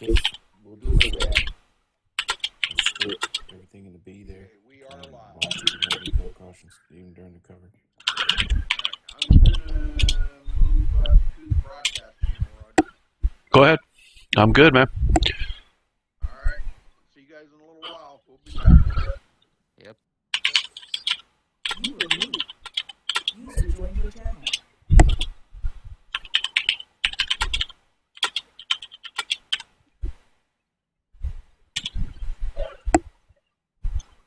focus. We'll do like that. We'll split everything into B there. Okay, we are live. Watch it, no cautions, even during the cover. I'm going to move up to the broadcast channel, Roger. Go ahead. I'm good, man. All right. See you guys in a little while. We'll be back in a bit. Yep. You were moved. User joined your channel.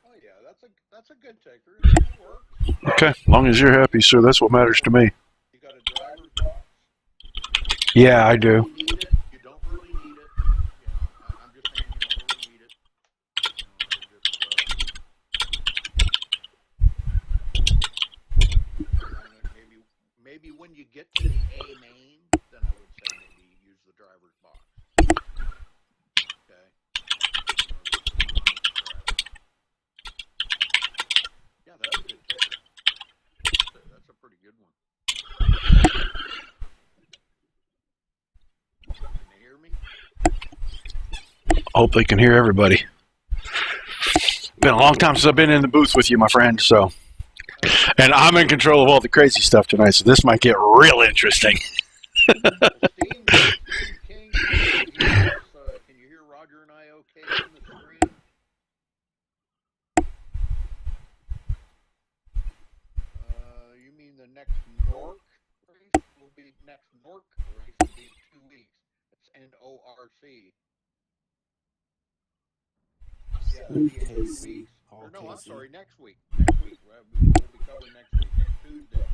Oh yeah, that's a good taker. It works. Okay, as long as you're happy, sir, that's what matters to me. You got a driver's box. Yeah, I do. You need it. You don't really need it. You know, I'm just saying you don't really need it. Maybe when you get to the A main, then I would say maybe use the driver's box. Okay. Yeah, that's a good ticket. That's a pretty good one. Can they hear me? Hope they can hear everybody. Been a long time since I've been in the booth with you, my friend, so. And I'm in control of all the crazy stuff tonight, so this might get real interesting. Steam King, can you hear Roger and I okay in the screen? You mean the next Nork race will be next Nork race will be in 2 weeks. It's N-O-R-C. Yeah, it'll be in 2 weeks. Or no, I'm sorry, next week. Next week. We'll be covering next week, next Tuesday.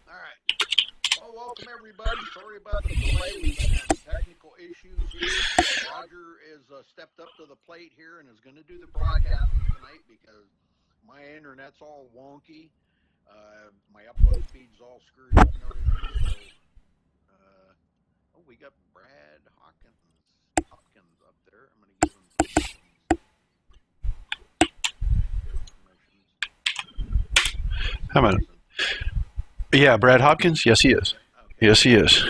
All right. Well, welcome everybody. Sorry about the delay. We've been having technical issues here. Roger is stepped up to the plate here and is going to do the broadcasting tonight because my internet's all wonky. My upload speed's all screwed up and everything. So, we got Brad Hopkins up there. I'm going to give him permissions. How about it? Yeah, Brad Hopkins? Yes, he is. Okay. Yes, he is. Down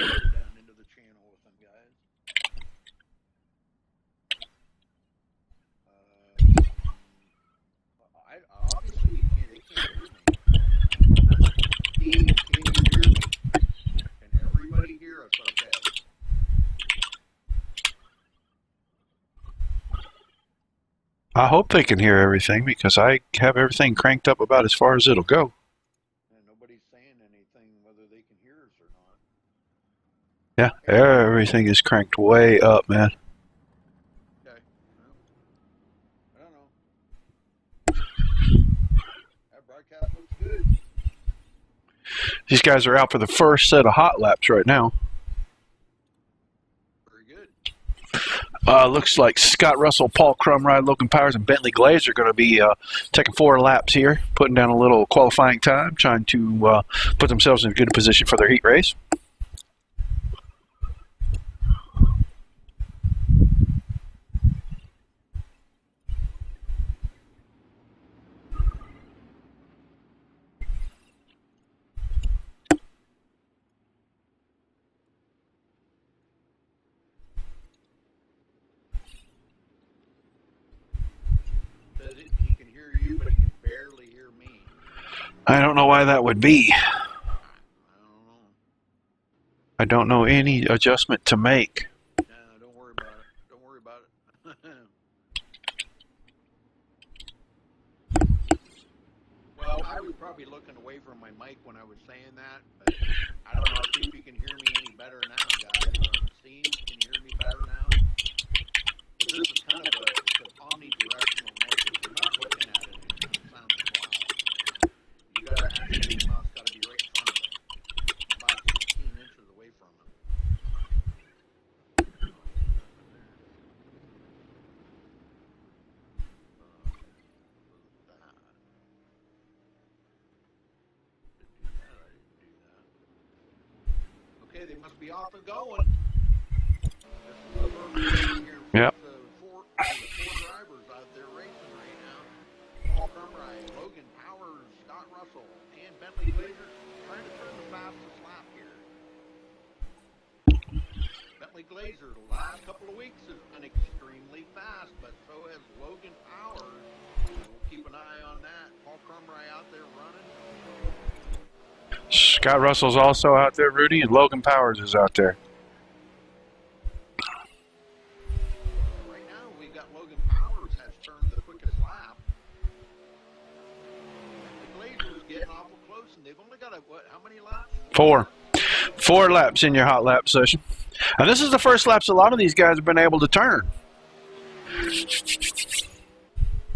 into the channel with them, guys. Obviously, they can't hear me. Can you hear me? Can everybody hear us okay? I hope they can hear everything because I have everything cranked up about as far as it'll go. And nobody's saying anything whether they can hear us or not. Yeah, everything is cranked way up, man. Okay. Well, I don't know. That broadcast looks good. These guys are out for the first set of hot laps right now. Very good. Looks like Scott Russell, Paul Crumride, Logan Powers, and Bentley Glaze are going to be taking 4 laps here, putting down a little qualifying time, trying to put themselves in a good position for their heat race. He can hear you, but he can barely hear me. I don't know why that would be. I don't know. I don't know any adjustment to make. No, don't worry about it. Don't worry about it. Well, I was probably looking away from my mic when I was saying that, but I don't know if you can hear me any better now, guys. Steve, can you hear me better now? This is kind of it's an omnidirectional mic. If you're not looking at it, it kind of sounds wild. You gotta actually, your mouth's gotta be right in front of it, about 16 inches away from it. Okay, they must be off and going. Yep. The four drivers out there racing right now. Paul Crumride, Logan Powers, Scott Russell, and Bentley Glazer trying to turn the fastest lap here. Bentley Glazer, the last couple of weeks has been extremely fast, but so has Logan Powers. We'll keep an eye on that. Paul Crumry out there running. Scott Russell's also out there, Rudy, and Logan Powers is out there. Right now, we've got Logan Powers has turned the quickest lap. The Glazer's getting awful close, and they've only got how many laps? 4 laps in your hot lap session. And this is the first laps a lot of these guys have been able to turn.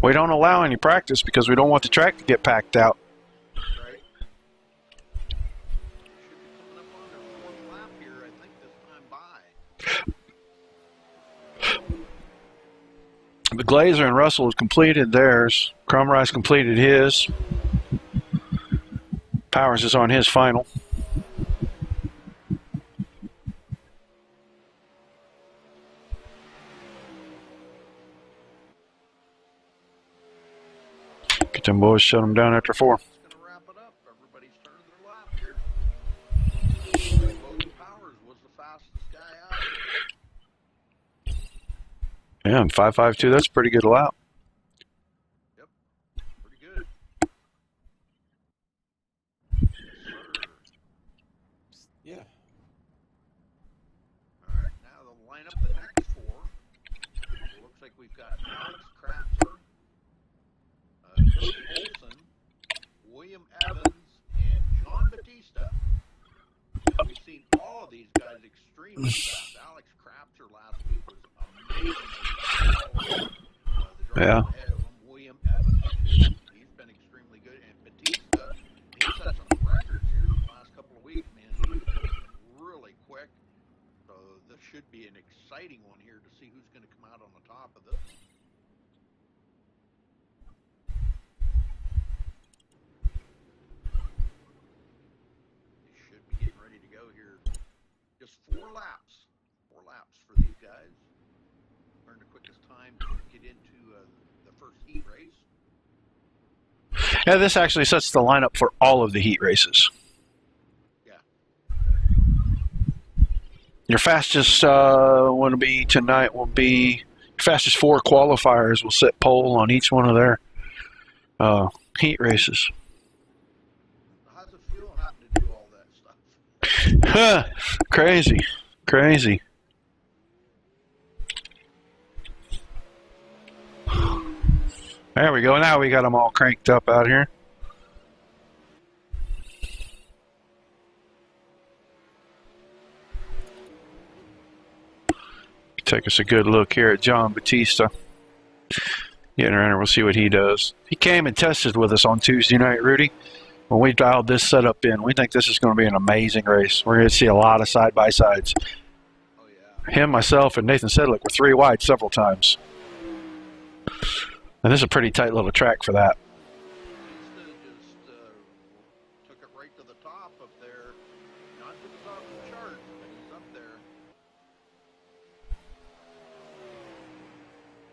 We don't allow any practice because we don't want the track to get packed out. Right. Should be coming up on their 4th lap here, I think, this time by. The Glazer and Russell has completed theirs. Crumry's completed his. Powers is on his final. Get them boys, shut them down after 4. It's going to wrap it up. Everybody's turning their lap here. Logan Powers was the fastest guy out. Yeah, and 5.52, that's a pretty good lap. Yep. Pretty good. Yeah. All right, now they'll line up the next 4. It looks like we've got Alex Kratzer, Cody Olson, William Evans, and John Batista. We've seen all of these guys extremely fast. Alex Kratzer last week was amazing. The Yeah. driver ahead of him, William Evans, he's been extremely good. And Batista, he's set some records here the last couple of weeks, man. He's really quick. So this should be an exciting one here to see who's going to come out on the top of this. They should be getting ready to go here. Just 4 laps. 4 laps for these guys. Learn the quickest time to get into the first heat race. Yeah, this actually sets the lineup for all of the heat races. Yeah. Your fastest one will be tonight will be your fastest 4 qualifiers will set pole on each one of their heat races. How's it feel having to do all that stuff? Crazy. There we go. Now we got them all cranked up out here. Take us a good look here at John Batista. Getting around here, we'll see what he does. He came and tested with us on Tuesday night, Rudy. When we dialed this setup in, we think this is going to be an amazing race. We're going to see a lot of side-by-sides. Oh, yeah. Him, myself, and Nathan Sedlick were 3 wide several times. And this is a pretty tight little track for that. Batista just took it right to the top up there. Not to the top of the chart, but he's up there.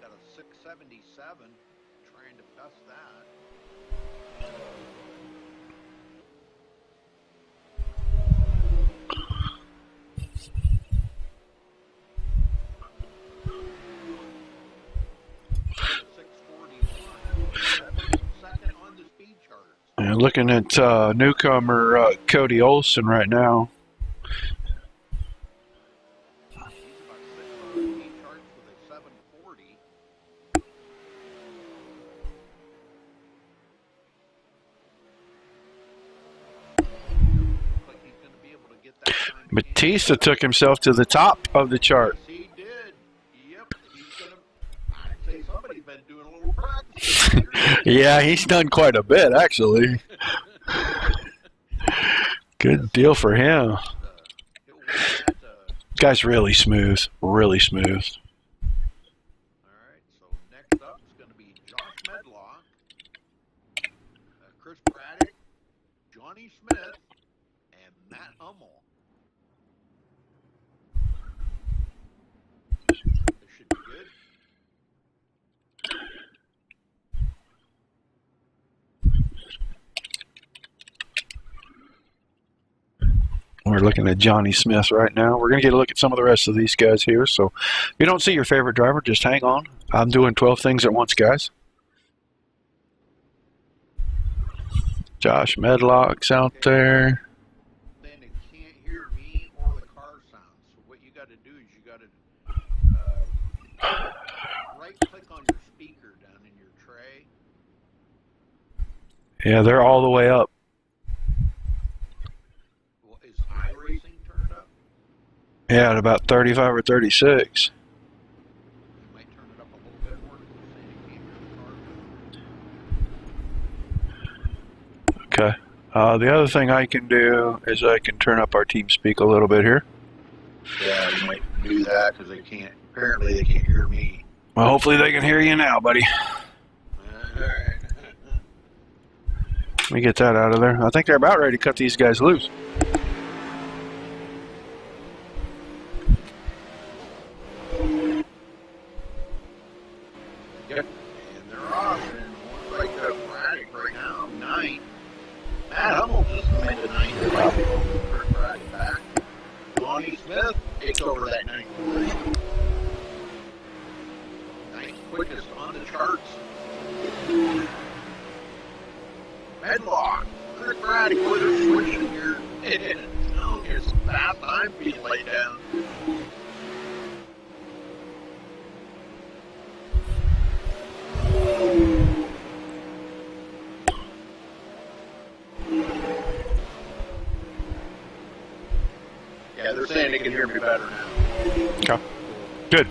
Got a 677, trying to best that. Second on the speed charts. And looking at newcomer Cody Olson right now. He's about 6th on the speed charts with a 740. Looks like he's going to be able to get that time. Batista took himself to the top of the chart. Yes, he did. Yep, he's going to. I'd say somebody's been doing a little practice. Yeah, he's done quite a bit, actually. Good deal for him. He'll win that, Guy's really smooth. Really smooth. all right, so next up is going to be Josh Medlock, Chris Braddock, Johnny Smith, and Matt Hummel. This should be good. We're looking at Johnny Smith right now. We're going to get a look at some of the rest of these guys here. So if you don't see your favorite driver, just hang on. I'm doing 12 things at once, guys. Josh Medlock's out there. Then it can't hear me or the car sound. So what you got to do is you got to right-click on your speaker down in your tray. Yeah, they're all the way up. Well, is iRacing turned up? Yeah, at about 35 or 36. You might turn it up a little bit more because then you can't hear the car. Okay. The other thing I can do is I can turn up our team speak a little bit here. Yeah, you might do that because they can't. Apparently, they can't hear me. Well, hopefully they can hear you now, buddy. All right. Let me get that out of there. I think they're about ready to cut these guys loose. Yep. And they're off. And looks like Friday right now, 9. Matt Hummel just made the 9th. Kurt Friday back. Lonnie Smith takes over that 9th position. 9th quickest on the charts. Medlock. Kurt Friday, boy, they're switching here. Oh, here's some fast time being laid down. Yeah, they're saying they can hear me better now. Okay. Good.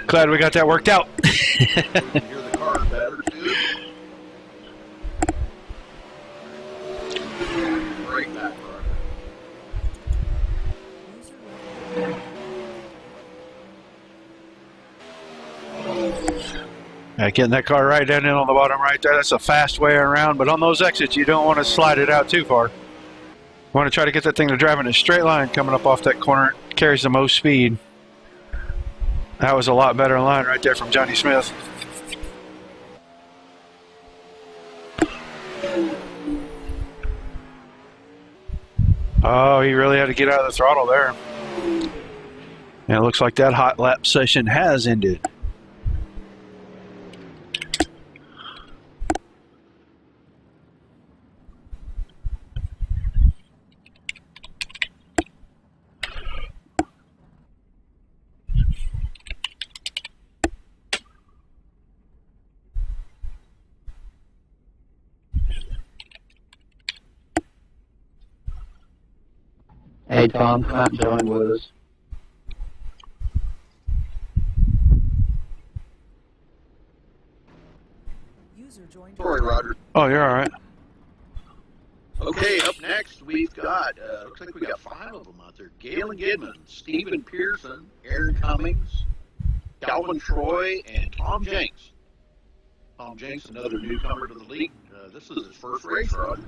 Glad we got that worked out. You can hear the car better, too. Right back, Roger. Getting that car right down in on the bottom right there. That's a fast way around, but on those exits, you don't want to slide it out too far. You want to try to get that thing to drive in a straight line coming up off that corner. It carries the most speed. That was a lot better line right there from Johnny Smith. Oh, he really had to get out of the throttle there. And it looks like that hot lap session has ended. Hey Tom, come out and join with us. User joined. Sorry, Roger. Oh, you're all right. Okay, up next we've got, looks like we got 5 of them out there. Galen Gidman, Stephen Pearson, Aaron Cummings, Calvin Troy, and Tom Jenks. Tom Jenks, another newcomer to the league. This is his first race, Roger.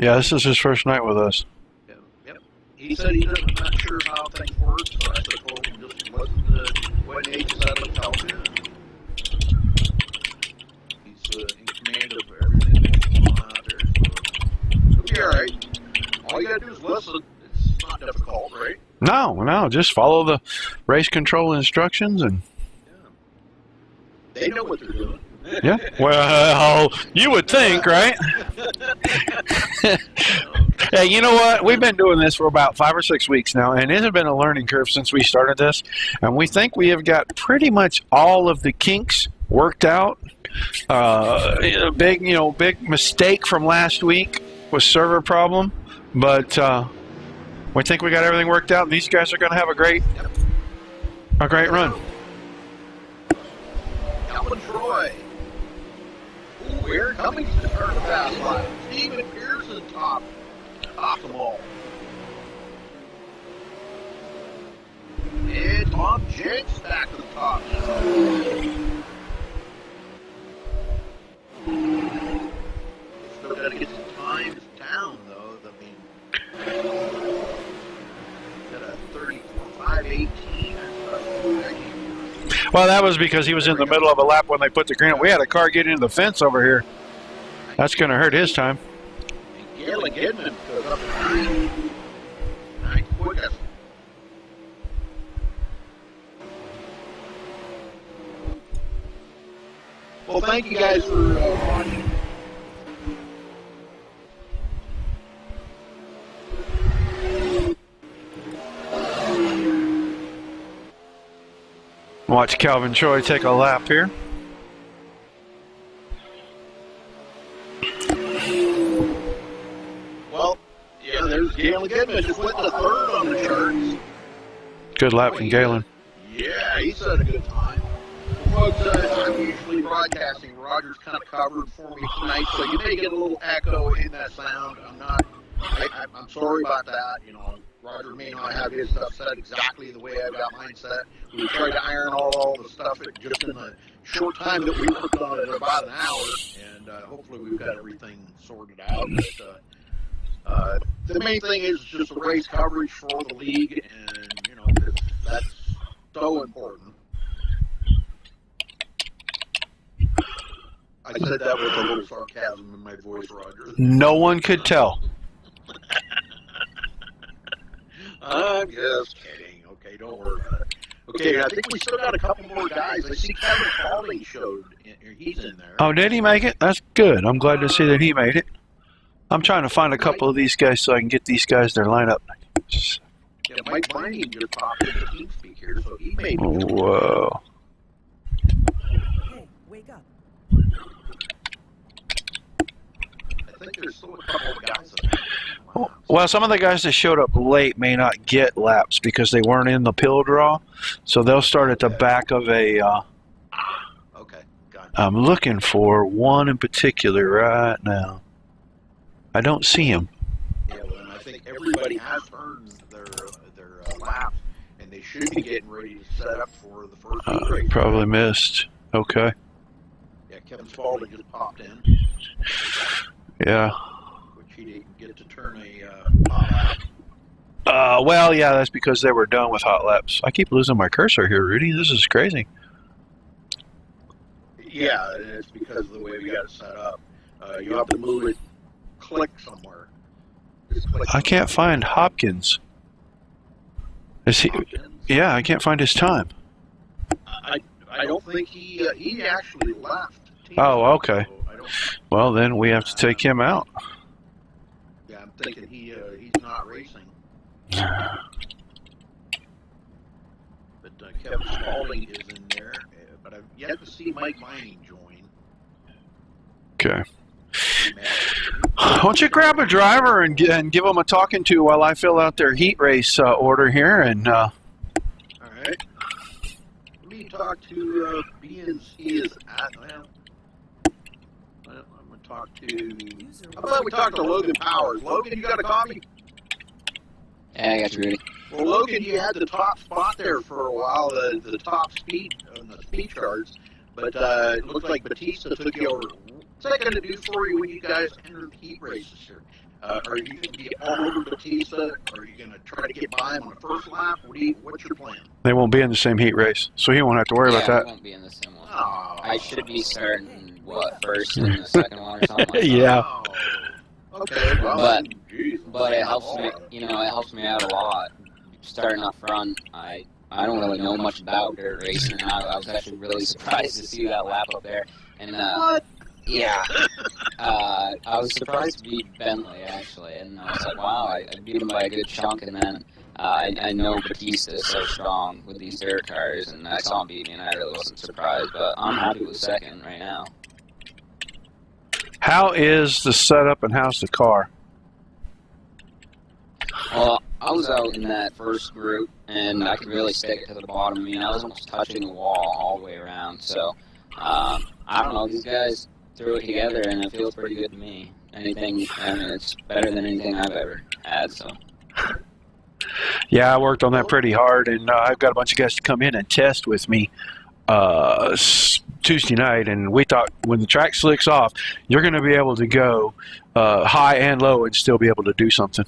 Yeah, this is his first night with us. Yep. He said he's not sure how things work, so I told him just listen to what Nate said and tell him. He's in command of everything that's going on out there. So it'll be all right. All you gotta do is listen. It's not difficult, right? No, just follow the race control instructions and... Yeah. They know what they're doing. Yeah, well, you would think, right? Hey, you know what? We've been doing this for about 5 or 6 weeks now, and it has been a learning curve since we started this. And we think we have got pretty much all of the kinks worked out. Big mistake from last week was server problem, but we think we got everything worked out, and these guys are going to have a great run. Calvin Troy. Ooh, Aaron Cummings to turn the fast line. Stephen Pearson top them all. And Tom Jenks back to the top. Still got to get some times down, though. I mean, got a 34.518. Well, that was because he was in the middle of a lap when they put the green on. We had a car get into the fence over here. That's going to hurt his time. And Galen Gidman goes up to 9. Well, thank you guys for watching. Watch Calvin Troy take a lap here. Well, yeah, there's Galen Goodman. Just went to third on the charts. Good lap from Galen. Yeah, he's had a good time. Well, folks, I'm usually broadcasting. Roger's kind of covered for me tonight, so you may get a little echo in that sound. I'm sorry about that. You know, Roger may not have his stuff set exactly the way I got mine set. We tried to iron all the stuff just in the short time that we worked on it, about an hour, and hopefully we've got everything sorted out. But the main thing is just the race coverage for the league, and you know that's so important. I said that with a little sarcasm in my voice, Roger. No one could tell. I'm just kidding. Okay, don't worry about it. Okay, I think we still got a couple more guys. I see Kevin Pauling showed. He's in there. Oh, did he make it? That's good. I'm glad to see that he made it. I'm trying to find a couple of these guys so I can get these guys their lineup. Yeah, Mike Vining just popped into TeamSpeak here, so he made it. Whoa. Hey, wake up. I think there's still a couple of guys in there. Well, some of the guys that showed up late may not get laps because they weren't in the pill draw, so they'll start at the back of a. Okay, got it. I'm looking for one in particular right now. I don't see him. Yeah, well, and I think everybody has earned their laps, and they should be getting ready to set up for the first heat race. Probably missed. Okay. Yeah, Kevin Spaulding just popped in. Yeah. Which he didn't get to turn a hot lap. Well, yeah, that's because they were done with hot laps. I keep losing my cursor here, Rudy. This is crazy. Yeah, and it's because of the way we got it set up. You have to move it, click somewhere. Just click I can't find Hopkins. Is he? Hopkins. Yeah, I can't find his time. I don't think he actually left. Oh, okay. So I don't, Well, then we have to take him out. yeah, I'm thinking he's not racing. But Kevin Spaulding is in there, but I've yet to see Mike Vining join. Okay. Why don't you grab a driver and give them a talking to while I fill out their heat race order here? And All right. Let me talk to B&C is at. Well, I'm going to talk to. How about we talk to Logan Powers? Logan, you got a copy? Yeah, I got you, Rudy. Well, Logan, you had the top spot there for a while, the top speed on the speed charts, but it looked like Batista took you over. What's that going to do for you when you guys enter heat races here? Are you going to be all over Batista? Are you going to try to get by him on the first lap? What's your plan? they won't be in the same heat race, so he won't have to worry about I that. won't be in the same one. Oh. I should be starting, first in the second one or something like that. Yeah. Oh. Okay, well, geez, But it helps me, it helps me out a lot. Starting up front, I don't really know much about dirt racing, and I was actually really surprised to see that lap up there. And What? yeah, I was surprised to beat Bentley actually, and I was like, wow, I beat him by a good chunk. And then I know Batista is so strong with these dirt cars, and I saw him beat me, and I really wasn't surprised. But I'm happy with second right now. How is the setup and how's the car? Well, I was out in that first group, and I could really stick it to the bottom. I mean, I was almost touching the wall all the way around. So, I don't know. These guys threw it together, and it feels pretty good to me. It's better than anything I've ever had. So. Yeah, I worked on that pretty hard, and I've got a bunch of guys to come in and test with me Tuesday night, and we thought when the track slicks off, you're going to be able to go high and low and still be able to do something.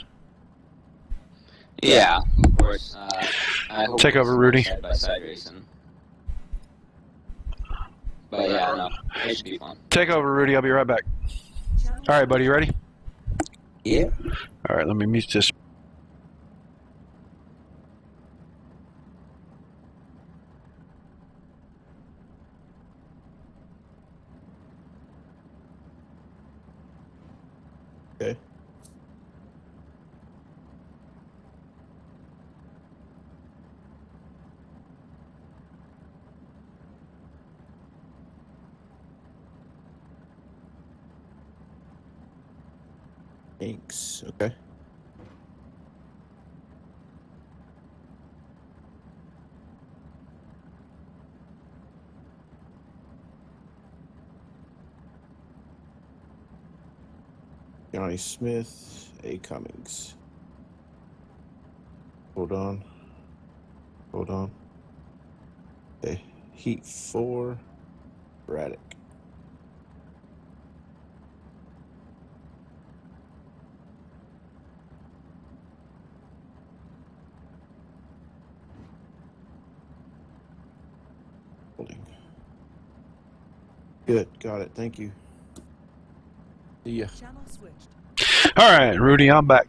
Yeah, of course. I hope Take over, Rudy. Side-by-side racing. But yeah, no, it should be fun. Take over, Rudy. I'll be right back. All right, buddy, you ready? Yeah. All right, let me mute this. Inks. Okay. Johnny Smith, A. Cummings. Hold on. Hold on. Okay. Heat 4, Braddock. Holding. Good. Got it. Thank you. See ya. Channel switched. All right, Rudy, I'm back.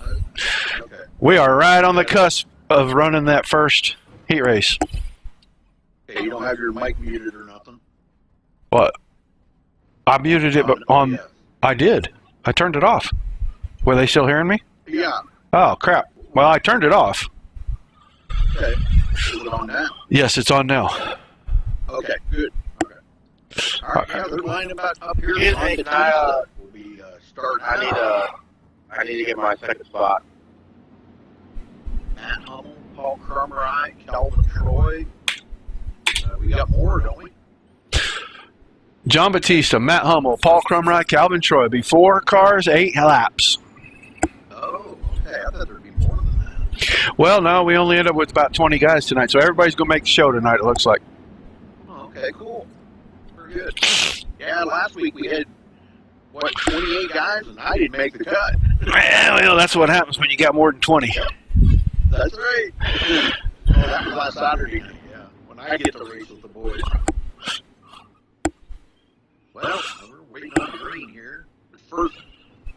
Okay. We are right on the cusp of running that first heat race. Okay, you don't have your mic muted or nothing? What? I muted it, but on. Yeah. I did. I turned it off. Were they still hearing me? Yeah. Oh, crap. Well, I turned it off. Okay. Is it on now? Yes, it's on now. Okay, good. Okay. All right, yeah, they're lining about up here. Hey, on the can I, Tuesday. We'll be starting. I need to get my second spot. Matt Hummel, Paul Crumrye, Calvin Troy. We got more, don't we? John Batista, Matt Hummel, Paul Crumrye, Calvin Troy. Before cars, 8 laps. Oh, okay. I thought there'd be more than that. Well, no, we only end up with about 20 guys tonight, so everybody's going to make the show tonight, it looks like. Oh, okay, cool. Very good. Yeah, last week we had, 28 guys, and I didn't make the cut. Well, that's what happens when you got more than 20. That's right. Oh, that was last Saturday night, yeah. When I get to race with the boys. Well, we're waiting on the green here. The first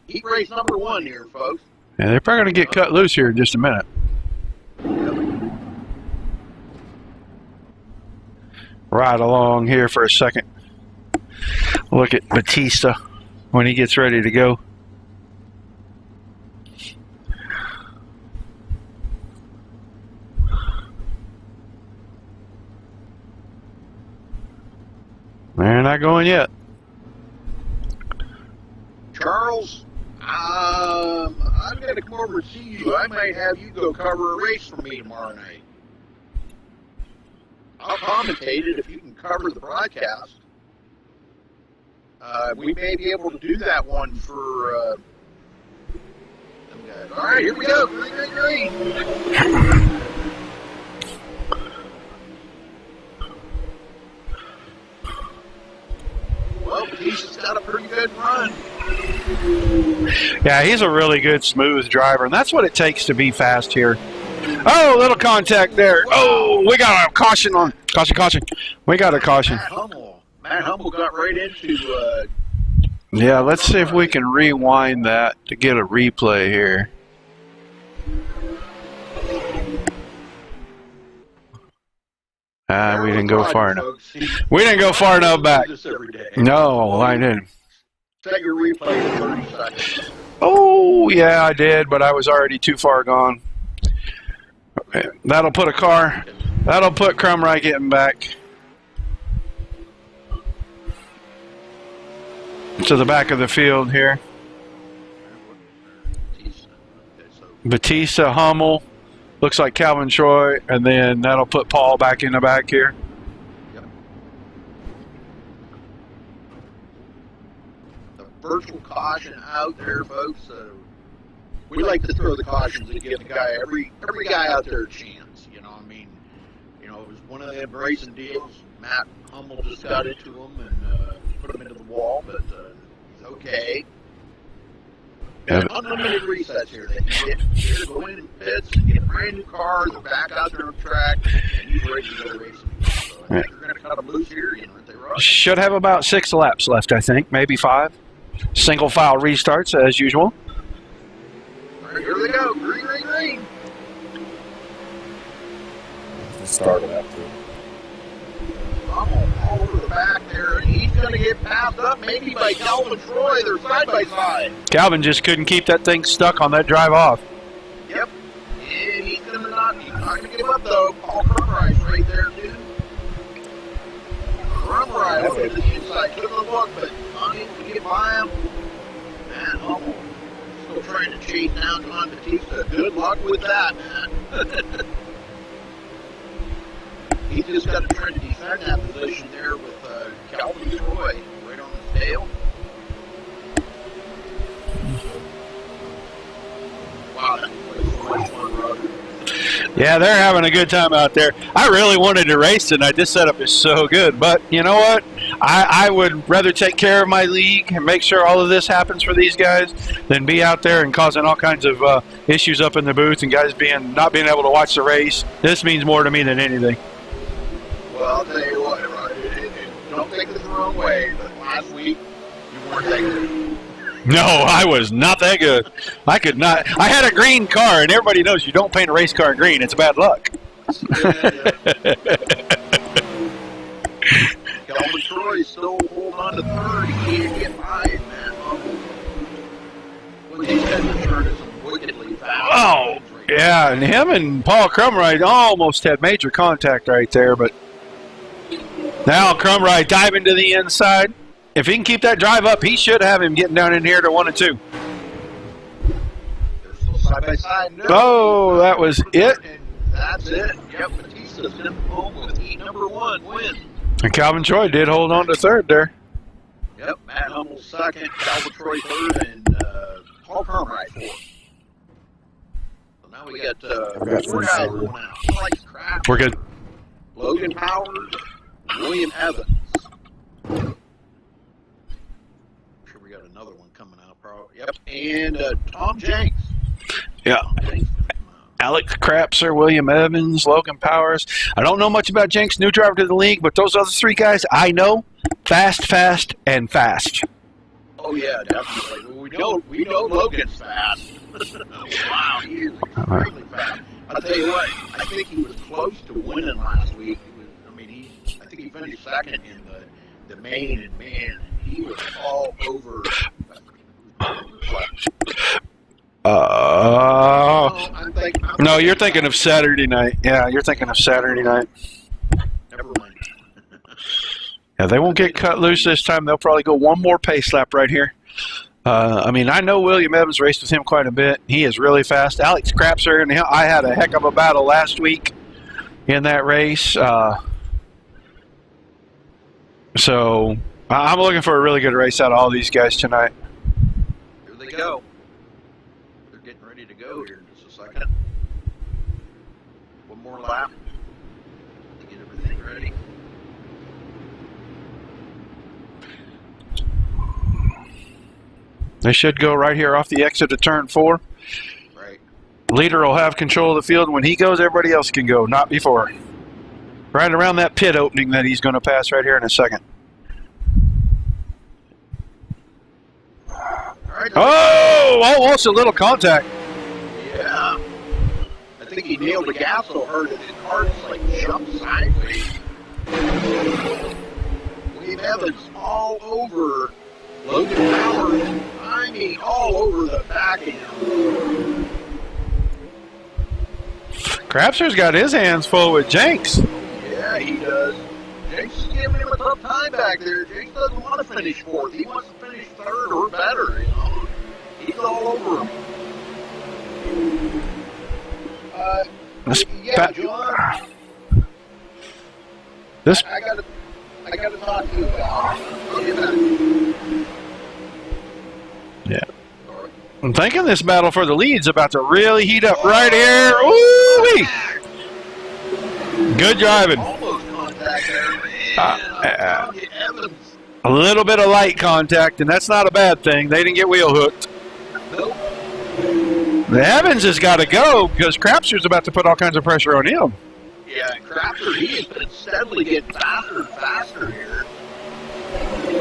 heat race number 1 here, folks. Yeah, they're probably going to get cut loose here in just a minute. Right along here for a second. Look at Batista when he gets ready to go. They're not going yet. Charles, I'm going to come over and see you. I might have you go cover a race for me tomorrow night. I'll commentate it if you can cover the broadcast. We may be able to do that one for them guys. All right, here we go. Green, green, green. Well, Batista's got a pretty good run. Yeah, he's a really good, smooth driver, and that's what it takes to be fast here. Oh, little contact there. Oh, we got a caution on. Caution. We got a caution. Matt Hummel got right into... Yeah, let's see if we can rewind that to get a replay here. We didn't go far enough. We didn't go far enough back. No, I didn't. Set your replay to 30 seconds. Oh, yeah, I did, but I was already too far gone. Okay, that'll put Crumrye getting back to the back of the field here. Batista, Hummel, looks like Calvin Troy, and then that'll put Paul back in the back here. Yep. The virtual caution out there, folks. We like to throw the cautions and give the guy every guy out there a chance. You know, I mean, it was one of them racing deals. Matt Hummel just got into him and put him into the wall, but he's okay. Yeah. Unlimited resets here. They can get go in and pits, get a brand new car, they're back out there on the track, and he's ready to go racing. So I think they're going to cut them loose here, aren't they, Rob? Should have about 6 laps left, I think, maybe 5. Single file restarts as usual. All right, here they go. Green, green, green. Start it after. All over the back there, and he's going to get passed up maybe by Calvin Troy. They're side by side. Calvin just couldn't keep that thing stuck on that drive off. Yep. And he's not going to give up, though. Paul Crumrye's right there, too. Crumrye over to the inside, took a look, but unable to get by him. Man, Hummel trying to chase down John Batista. Good luck with that, man. He's just got to try to defend that position there with Calvin Troy right on his tail. Wow, that was so much fun, Roger. Yeah, they're having a good time out there. I really wanted to race tonight. This setup is so good. But you know what? I would rather take care of my league and make sure all of this happens for these guys than be out there and causing all kinds of issues up in the booth and guys not being able to watch the race. This means more to me than anything. Well, I'll tell you what, Roger, don't take this the wrong way, but last week you weren't that good. No, I was not that good. I could not. I had a green car, and everybody knows you don't paint a race car green. It's bad luck. Calvin Troy still holding on to third. He can't get by it, man. Well, these guys are turning some wickedly fast. Oh, yeah, and him and Paul Crumride almost had major contact right there, but now Crumride diving to the inside. If he can keep that drive up, he should have him getting down in here to 1 and 2. They're still side by side. No. Oh, that was it. And that's it. Yep, Batista's in home with heat number 1 win. And Calvin Troy did hold on to third there. Yep, Matt Hummel second, Calvin Troy third, and Paul Carmike fourth. So now we got 4 guys going out. Alex Kraft, We're good. Logan Powers, William Evans. Sure, we got another one coming out, probably. Yep, and Tom Jenks. Yeah. I think. Alex Krapser, William Evans, Logan Powers. I don't know much about Jenks, new driver to the league, but those other 3 guys I know. Fast, and fast. Oh yeah, definitely. We know Logan's fast. Wow, he is extremely fast. I'll tell you what, I think he was close to winning last week. I think he finished second in the main, and man, he was all over. No, you're thinking of Saturday night. Yeah, you're thinking of Saturday night. Never mind. Yeah, they won't get cut loose this time. They'll probably go one more pace lap right here. I know William Evans raced with him quite a bit. He is really fast. Alex Krapser, and I had a heck of a battle last week in that race. So I'm looking for a really good race out of all these guys tonight. Here they go. They're getting ready to go here in just a second. One more lap to get everything ready. They should go right here off the exit of turn 4. Right. Leader will have control of the field. When he goes, everybody else can go, not before. Right around that pit opening that he's going to pass right here in a second. Right. Oh, almost a little contact. Yeah. I think he nailed the gas so hard that his car just like jumped sideways. William Evans all over Logan Powers. I mean, all over the back end. Krapser's got his hands full with Jenks. Yeah, he does. Jenks is giving him a tough time back there. Jenks doesn't want to finish fourth. He wants to finish third or better, you know. He's all over him. Yeah, John. This I gotta talk to you about Yeah. I'm thinking this battle for the lead's about to really heat up right here. Ooh-wee. Good driving. Almost contact there. Evans. A little bit of light contact, and that's not a bad thing. They didn't get wheel hooked. Nope. The Evans has got to go because Krapser's about to put all kinds of pressure on him. Yeah, Crafter, he has been steadily getting faster and faster here. I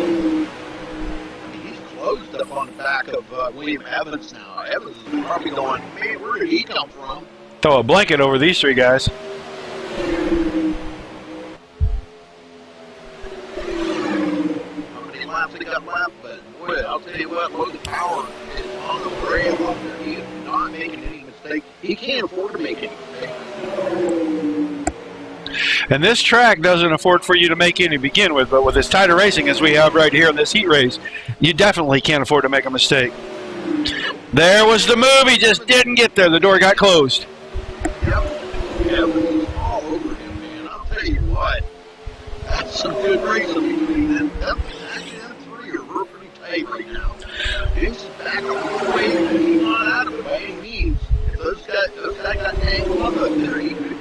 mean, he's closed up on the back of William Evans now. Evans is probably going, man, where did he come from? Throw a blanket over these 3 guys. How many laps they got left? But, boy, I'll tell you what, Logan Power is on the rail up there. He is not making any mistakes. He can't afford to make any mistakes. And this track doesn't afford for you to make any to begin with, but with as tighter racing as we have right here in this heat race, you definitely can't afford to make a mistake. How There was the move. He just didn't get there. The door got closed. Yep, he's all over him, man. I'll tell you what. That's some good racing between them. Them three are real pretty tight right now. Deuce is back on the way, and he's not out of it by any means. If those guys got tangled up there, he could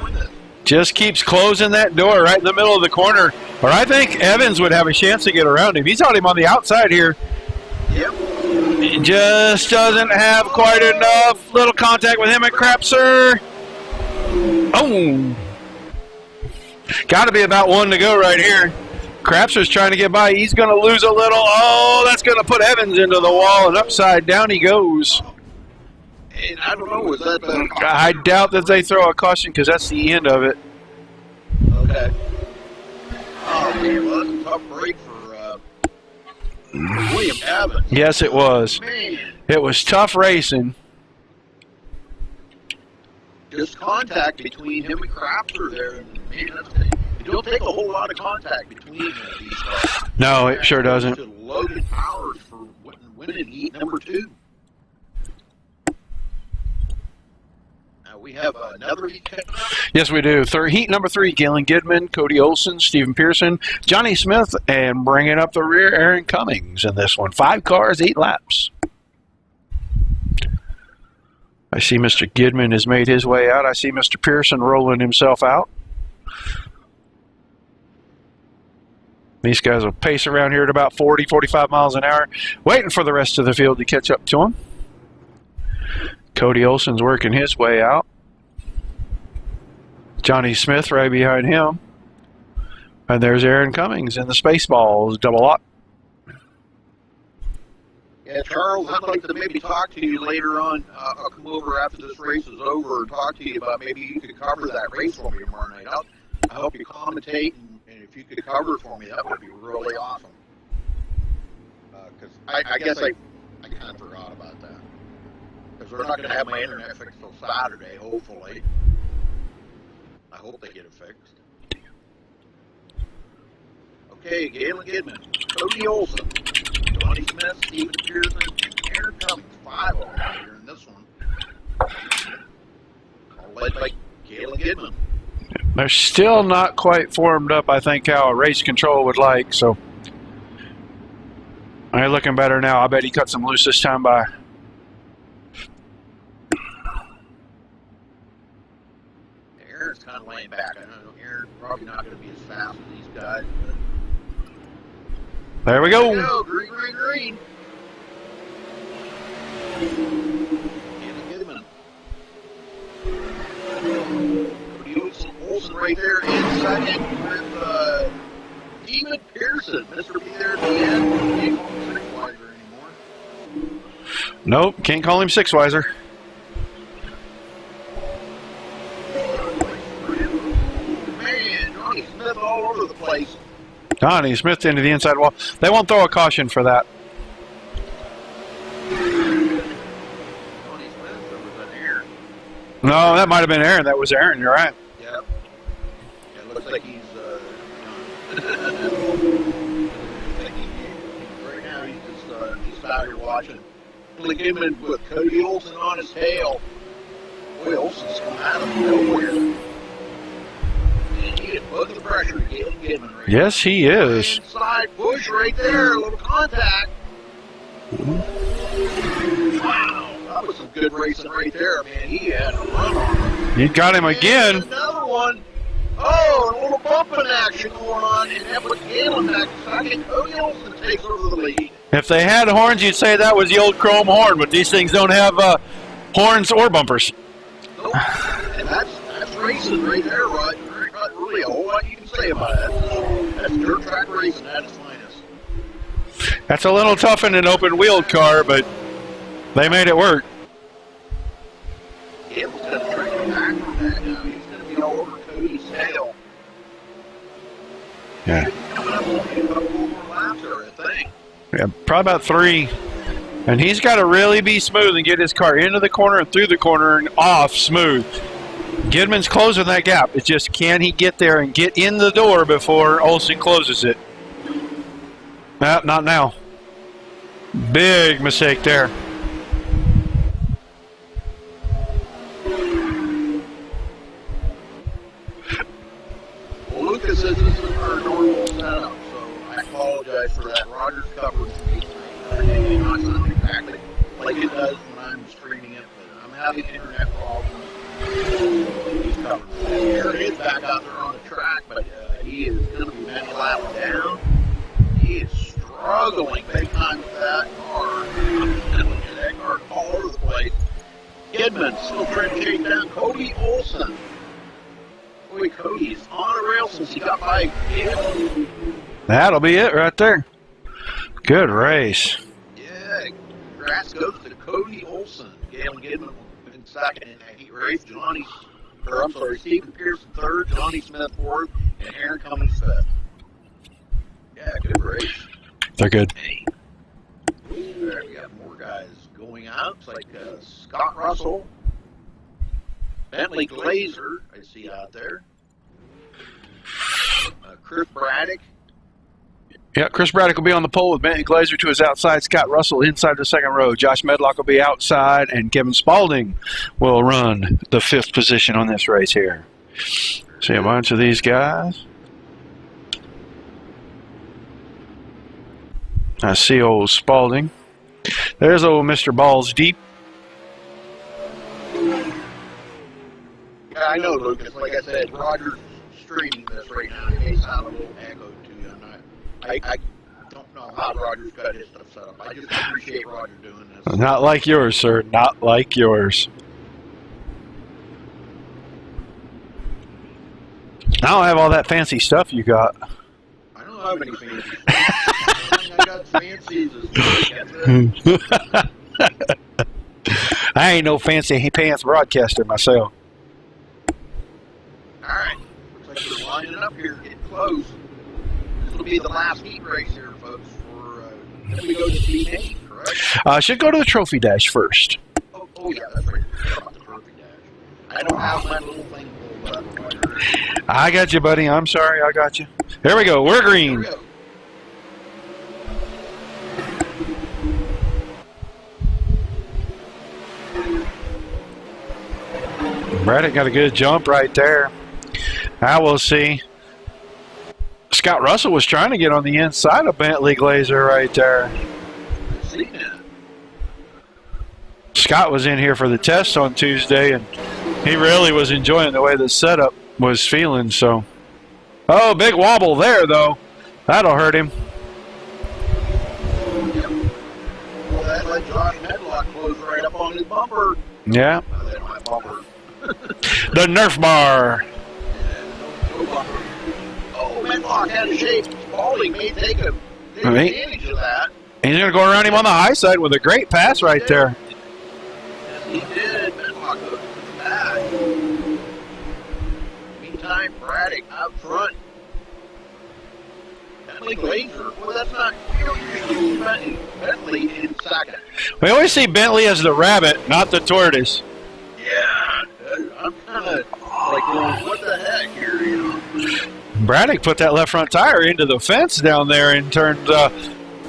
win this. Just keeps closing that door right in the middle of the corner. Or I think Evans would have a chance to get around him. He's on him on the outside here. Yep. He just doesn't have quite enough. Little contact with him and Crapser. Oh. Got to be about one to go right here. Crapser's trying to get by. He's going to lose a little. Oh, that's going to put Evans into the wall, and upside down he goes. And I don't know, was that the... I doubt that they throw a caution because that's the end of it. Okay. Oh, man, well, that's a tough break for William Evans. Yes, it was. Man, It was tough racing. just contact between him and Crapser there. And, man, it don't take a whole lot of contact between these guys. No, it sure doesn't. To Logan Powers for winning heat number 2. Now we have another heat coming up. Yes, we do. Heat number 3, Galen Gidman, Cody Olson, Stephen Pearson, Johnny Smith, and bringing up the rear, Aaron Cummings in this one. 5 cars, 8 laps. I see Mr. Gidman has made his way out. I see Mr. Pearson rolling himself out. These guys will pace around here at about 40, 45 miles an hour, waiting for the rest of the field to catch up to them. Cody Olson's working his way out. Johnny Smith right behind him. And there's Aaron Cummings in the Spaceballs double lock. Yeah, Charles, I'd like to maybe talk to you later on. I'll come over after this race is over and talk to you about maybe you could cover that race for me tomorrow night. I hope you commentate, and if you could cover it for me, that would be really awesome. Because I guess I kind of forgot about that. Because we're not going to have my internet fixed till Saturday, hopefully. I hope they get it fixed. Okay, Galen Gidman, Cody Olson, Johnny Smith, Stephen Pearson, and Aaron Cummings. 5 of them here in this one. All led by Galen Gidman. They're still not quite formed up, I think, how a race control would like. So they're looking better now. I bet he cut some loose this time by. Aaron's kind of laying back. I know Aaron's probably not going to be as fast as these guys. There we go. Green, green, green. Gidman. Cody Olson right there in second with Stephen Pearson. Mr. B there at the end. Can't call him Six Wiser anymore. Nope, can't call him Six Wiser. Man, Johnny Smith all over the place. Johnny Smith into the inside wall. They won't throw a caution for that. Johnny Smith, or was that Aaron? No, that might have been Aaron. That was Aaron. You're right. Yep. It looks like he's right now he's just out here watching. Gidman with Cody Olson on his tail. Boy, Olson's come out of nowhere. And he had put the pressure to Galen Gidman right there. Yes, he is. Inside push right there, a little contact. Wow, that was some good racing right there, man. He had a run on him. You got him again. And another one. Oh, a little bumping action going on, and that was Galen back second. Cody Olson takes over the lead. If they had horns, you'd say that was the old chrome horn, but these things don't have horns or bumpers. Nope. And that's racing right there, Rod. There's not really a whole lot you can say about it. That's dirt track racing at its finest. That's a little tough in an open-wheeled car, but they made it work. Galen's going to try to get back from that now. He's going to be all over Cody's tail. Yeah. Coming up only a couple more laps there, I think. Yeah, probably about 3. And he's got to really be smooth and get his car into the corner and through the corner and off smooth. Gidman's closing that gap. It's just, can he get there and get in the door before Olson closes it? Not now. Big mistake there. apologize for that. Roger's covered not sounding exactly like it does when I'm streaming it, but I'm having internet problems. He's covered. There he is back out there on the track, but he is going to be many laps down. He is struggling big time with that car. That car all over the place. Kidman still trying to chase down Cody Olson. Boy, Cody's on a rail since he got by Galen. That'll be it right there. Good race. Yeah, grass goes to Cody Olson. Galen Kidman in second in that heat race. Stephen Pearson third, Johnny Smith fourth, and Aaron Cummings fifth. Yeah, good race. They're good. There we got more guys going out. It's like Scott Russell, Bentley Glazer, I see out there. Chris Braddock. Yeah, Chris Braddock will be on the pole with Bentley Glazer to his outside. Scott Russell inside the second row. Josh Medlock will be outside, and Kevin Spaulding will run the fifth position on this race here. See a bunch of these guys. I see old Spaulding. There's old Mr. Balls Deep. Yeah, I know, Lucas. Like I said, Roger's streaming this right now. It may sound a little echoed to you. I don't know how Roger's got his stuff set up. I just appreciate Roger doing this. Not like yours, sir. Not like yours. I don't have all that fancy stuff you got. I don't have any fancy stuff. I got fancies is I ain't no fancy pants broadcaster myself. All right. Looks like we're lining up here, getting close. This will be the last heat race here, folks. Then we go to Heat 8, correct? Should go to the trophy dash first. Oh yeah, that's right. Forgot about the trophy dash. I don't have my little thing pulled up. I got you, buddy. I'm sorry. I got you. Here we go. We're green. Here we go. Braddock got a good jump right there. I will see. Scott Russell was trying to get on the inside of Bentley Glazer right there. Scott was in here for the test on Tuesday, and he really was enjoying the way the setup was feeling. So, oh, big wobble there, though. That'll hurt him. Well, that let Josh Medlock close right up on his bumper. Yeah. Well, they don't have bumper. The Nerf bar. No bumper. Oh, Medlock had a shape. Spaulding may take advantage of that. He's going to go around him on the high side with a great pass right there. Yes, he did. Medlock goes to the back. Meantime, Braddock out front. Bentley Glazer. Well, that's not. You don't usually see Bentley in second. We always see Bentley as the rabbit, not the tortoise. Yeah, I'm kind of like going, what the heck here, you know? Braddock put that left front tire into the fence down there in turns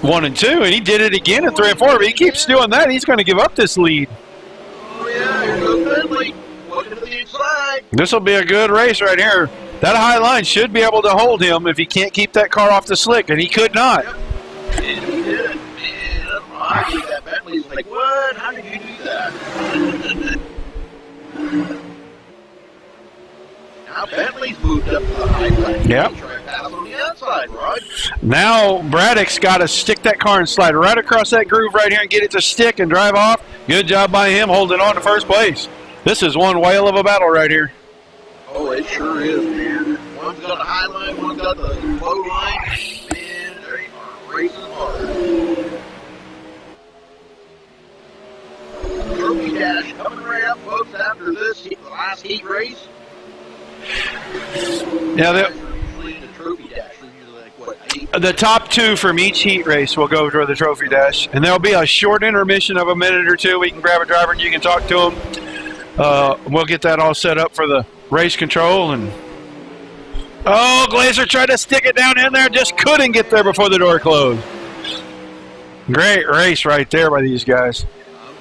1 and 2, and he did it again in 3 and 4. But he keeps doing that, he's going to give up this lead. Oh, yeah, here goes Bentley. Looking to the inside. This will be a good race right here. That high line should be able to hold him if he can't keep that car off the slick, and he could not. Yep. And he did. Man, I think that Bentley's like, what? How did you do that? Now Bentley's moved up to the high side. Yep. Try to pass on the outside, Rod. Now Braddock's got to stick that car and slide right across that groove right here and get it to stick and drive off. Good job by him holding on to first place. This is one whale of a battle right here. Oh, it sure is, man. One's got a high line, one's got the low line. Man, they are racing hard. Trophy dash coming right up, folks, after this, the last heat race. Yeah, Usually in the trophy dash, they're usually like, what, 8? the top 2 from each heat race will go to the trophy dash, and there'll be a short intermission of a minute or 2. We can grab a driver and you can talk to him. We'll get that all set up for the race control. And oh, Glazer tried to stick it down in there, just couldn't get there before the door closed. Great race right there by these guys.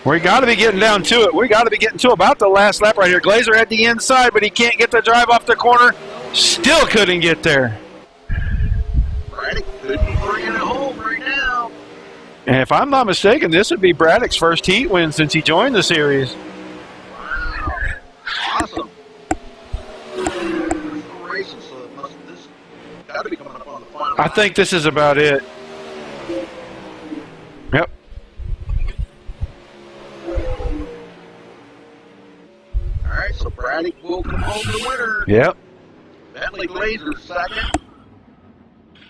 We got to be getting down to it. We got to be getting to about the last lap right here. Glazer had the inside, but he can't get the drive off the corner. Still couldn't get there. Braddock could be bringing it home. And if I'm not mistaken, this would be Braddock's first heat win since he joined the series. Wow. Awesome. There's no races, so this got to be coming up on the final. I think this is about it. Yep. All right, so Braddock will come home the winner. Yep. Bentley Glazer second.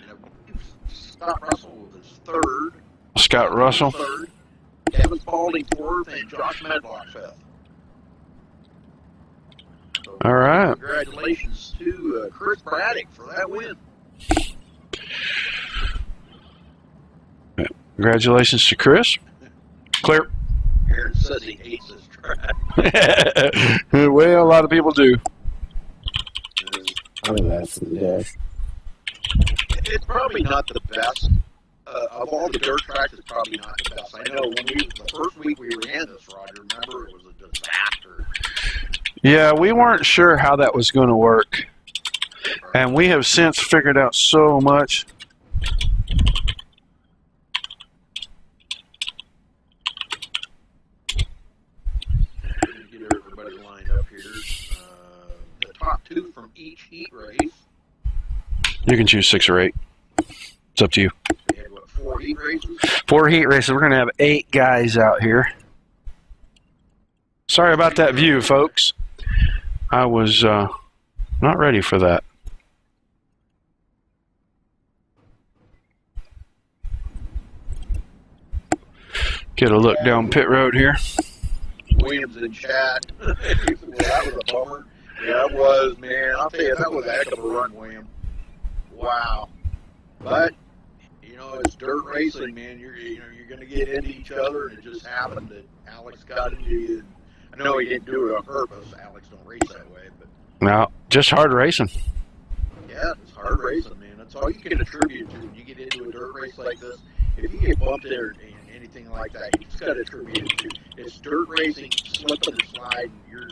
And I believe Scott Russell was third. Scott Russell. Third. Kevin Spalding fourth, and Josh Medlock fifth. So All right. Congratulations to Chris Braddock for that win. Congratulations to Chris. Clear. Aaron says he hates this track. Well, a lot of people do. I mean, that's the dash. It's probably not the best. Of all the dirt tracks, it's probably not the best. I know when the first week we ran this, Roger, remember, it was a disaster. Yeah, we weren't sure how that was going to work. And we have since figured out so much. Get everybody lined up here. The top two from each heat race. You can choose 6 or 8. It's up to you. We had, what, 4 heat races? 4 heat races. We're going to have 8 guys out here. Sorry about that view, folks. I was not ready for that. Get a look down pit road here. Williams in chat. Well, that was a bummer. Yeah, it was, man. I'll tell you, that was a heck of a run, William. Wow. But, you know, it's dirt racing, man. You're going to get into each other, and it just happened that Alex got into you. I know he didn't do it on purpose. Alex don't race that way, but No, just hard racing. yeah, it's hard racing, man. That's all you can attribute to when you get into a dirt race like this. If you get bumped there and anything like that, you just got to attribute it to it's dirt racing, slip and slide, and you're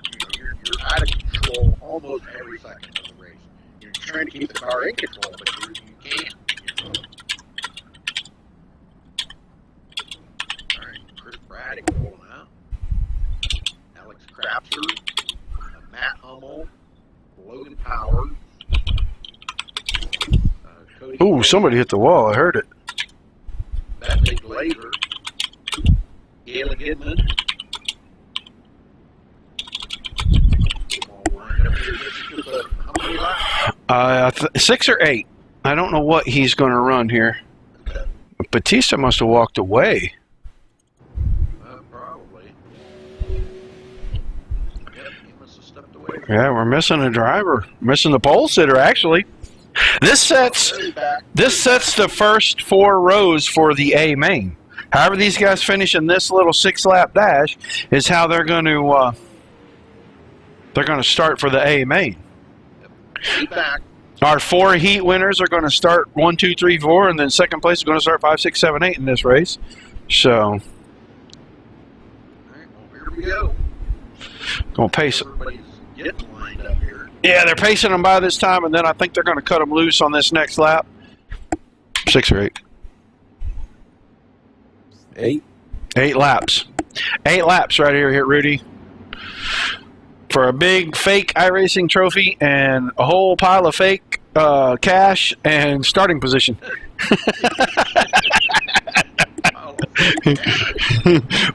out of control almost every second of the race. You're trying to keep the car in control, but you can't. You know? All right, Chris Braddock rolling out. Alex Crapser, Matt Hummel, Logan Powers. Cody Ooh, somebody hit the wall. I heard it. Bentley Glazer, Galen Gidman. How many laps? 6 or 8. I don't know what he's going to run here. Okay. Batista must have walked away. Probably. Yep, he must have stepped away. Yeah, we're missing a driver. Missing the pole sitter, actually. This sets the first 4 rows for the A main. However these guys finish in this little 6-lap dash is how they're going to start for the A main. Heat back. Our 4 heat winners are going to start 1, 2, 3, 4, and then second place is going to start 5, 6, 7, 8 in this race. So, All right, well, here we go. going to pace it. Everybody's getting lined up here. Yeah, they're pacing them by this time, and then I think they're going to cut them loose on this next lap. 6 or 8. 8. 8 laps. 8 laps right here, Rudy. For a big fake iRacing trophy and a whole pile of fake cash and starting position.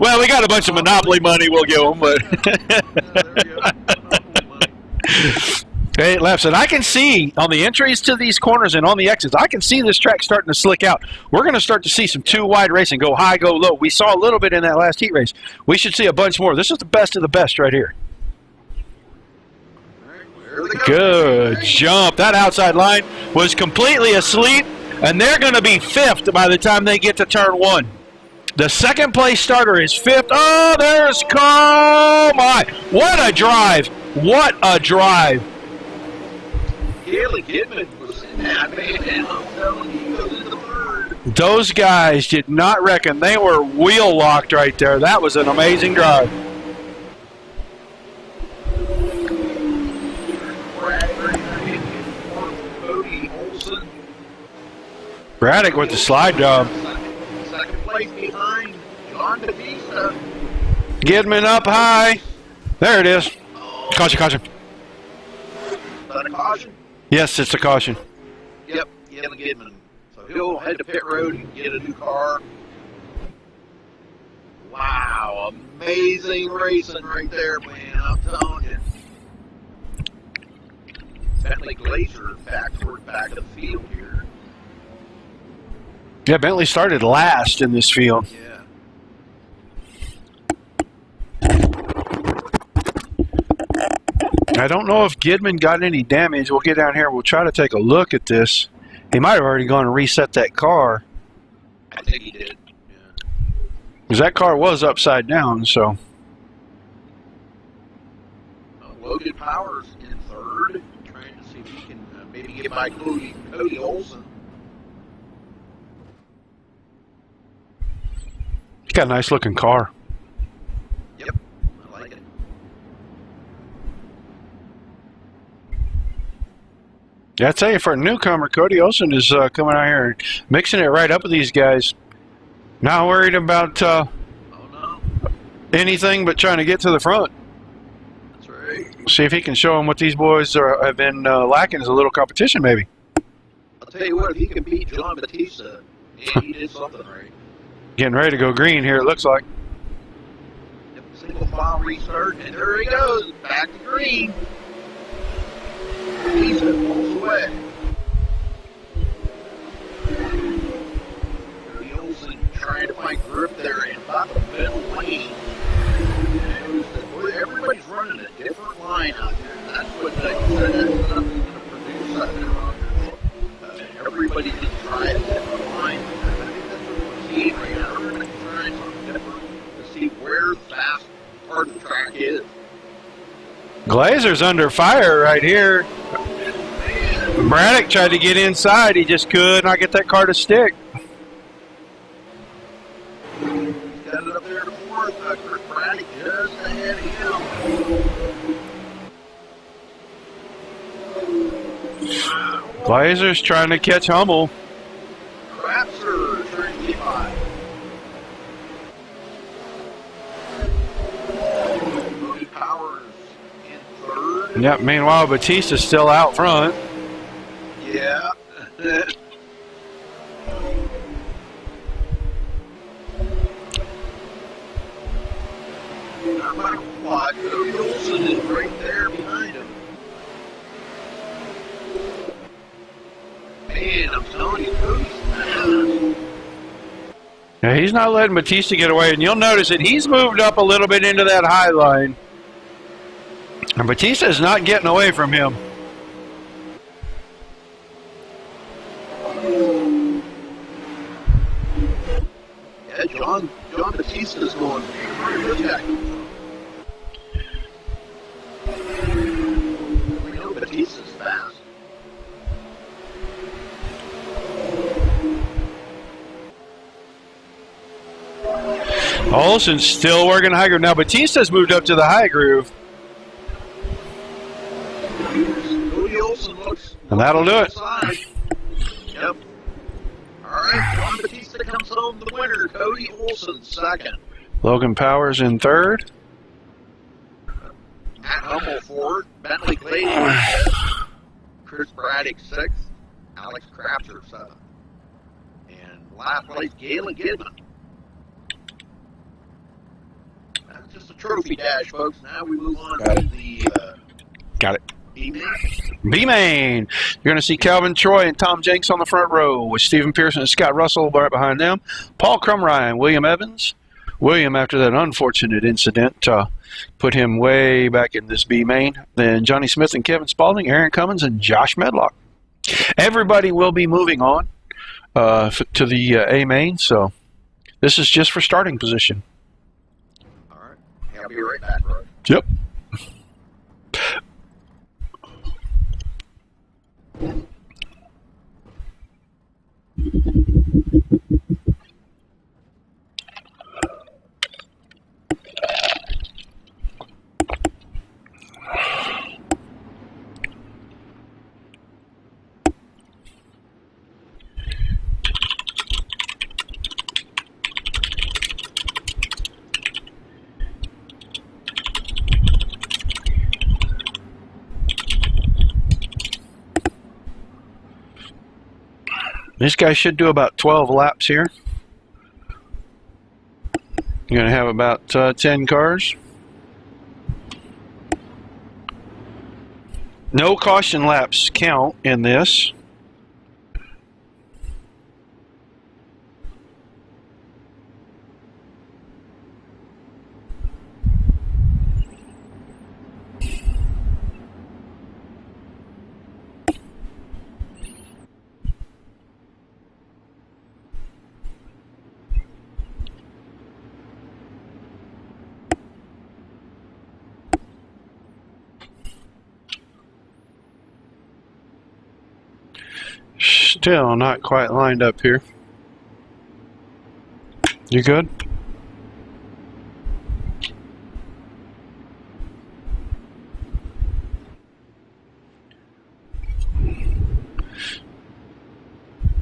Well, we got a bunch of Monopoly money we'll give them, but 8 laps. And I can see on the entries to these corners and on the exits, I can see this track starting to slick out. We're going to start to see some 2-wide racing, go high, go low. We saw a little bit in that last heat race. We should see a bunch more. This is the best of the best right here. Good jump. That outside line was completely asleep, and they're going to be 5th by the time they get to turn 1. The second place starter is 5th. Oh, there's Carl. My, what a drive. What a drive. Galen Gidman was in that, man. I'm telling you, he goes into the bird. Those guys did not reckon. They were wheel locked right there. That was an amazing drive. Braddock with the slide job. Second place, Gidman up high. There it is. Caution, caution. Is that a caution? Yes, it's a caution. Yep, Gidman. So he'll head to pit road and get a new car. Wow, amazing racing right there, man. I'm telling you. Bentley Glazer back toward back of the field here. Yeah, Bentley started last in this field. Yeah. I don't know if Gidman got any damage. We'll get down here. We'll try to take a look at this. He might have already gone and reset that car. I think he did. Yeah. Because that car was upside down, so. Logan Powers in third. Trying to see if he can maybe get by Cody Olsen. He's got a nice looking car. Yep, I like it. Yeah, I tell you, for a newcomer, Cody Olsen is coming out here and mixing it right up with these guys. Not worried about Oh no, anything but trying to get to the front. that's right. See if he can show them what these boys have been lacking is a little competition, maybe. I'll tell you what, if he can beat John Batista, he did something right. Getting ready to go green here, it looks like. Yep, single file restart, and there he goes, back to green. Batista pulls away. Cody Olsen trying to find grip there in about the middle lane. Everybody's running a different line out there. That's what that's going to produce out there on everybody can try a different line. I think that's what we're seeing right now. Everybody's trying something different to see where the fast part of the track is. Glazer's under fire right here. Braddock tried to get inside. He just could not get that car to stick. He's got it up there to fourth. Chris Braddock just ahead of him. Glazer's trying to catch Hummel. Crapser trying to get by. Cody Powers in third. Yep, meanwhile, Batista's still out front. Yeah. No matter what, Cody Olsen is right there behind him. Man, I'm telling you, Cody's fast. Yeah, he's not letting Batista get away, and you'll notice that he's moved up a little bit into that high line. And Batista is not getting away from him. Yeah, John Batista's going, where did this guy come from? We know Batista's fast. Olsen's still working high groove. Now Batista's moved up to the high groove. Cody Olsen looks. And that'll do it. Side. Yep. All right, John Batista comes home the winner. Cody Olsen second. Logan Powers in third. Matt Hummel fourth. Bentley Glazer fifth. Chris Braddock sixth. Alex Crapser seventh. And last place, Galen Gidman. That's just a trophy dash, folks. Now we move on to the Got it. B-main. B-Main. You're going to see Calvin Troy and Tom Jenks on the front row with Stephen Pearson and Scott Russell right behind them. Paul Crumrine, William Evans. William, after that unfortunate incident, put him way back in this B-Main. Then Johnny Smith and Kevin Spaulding, Aaron Cummins, and Josh Medlock. Everybody will be moving on to the A-Main, so this is just for starting position. All right. I'll be right back, bro. Yep. This guy should do about 12 laps here. You're going to have about 10 cars. No caution laps count in this. Still not quite lined up here. You good?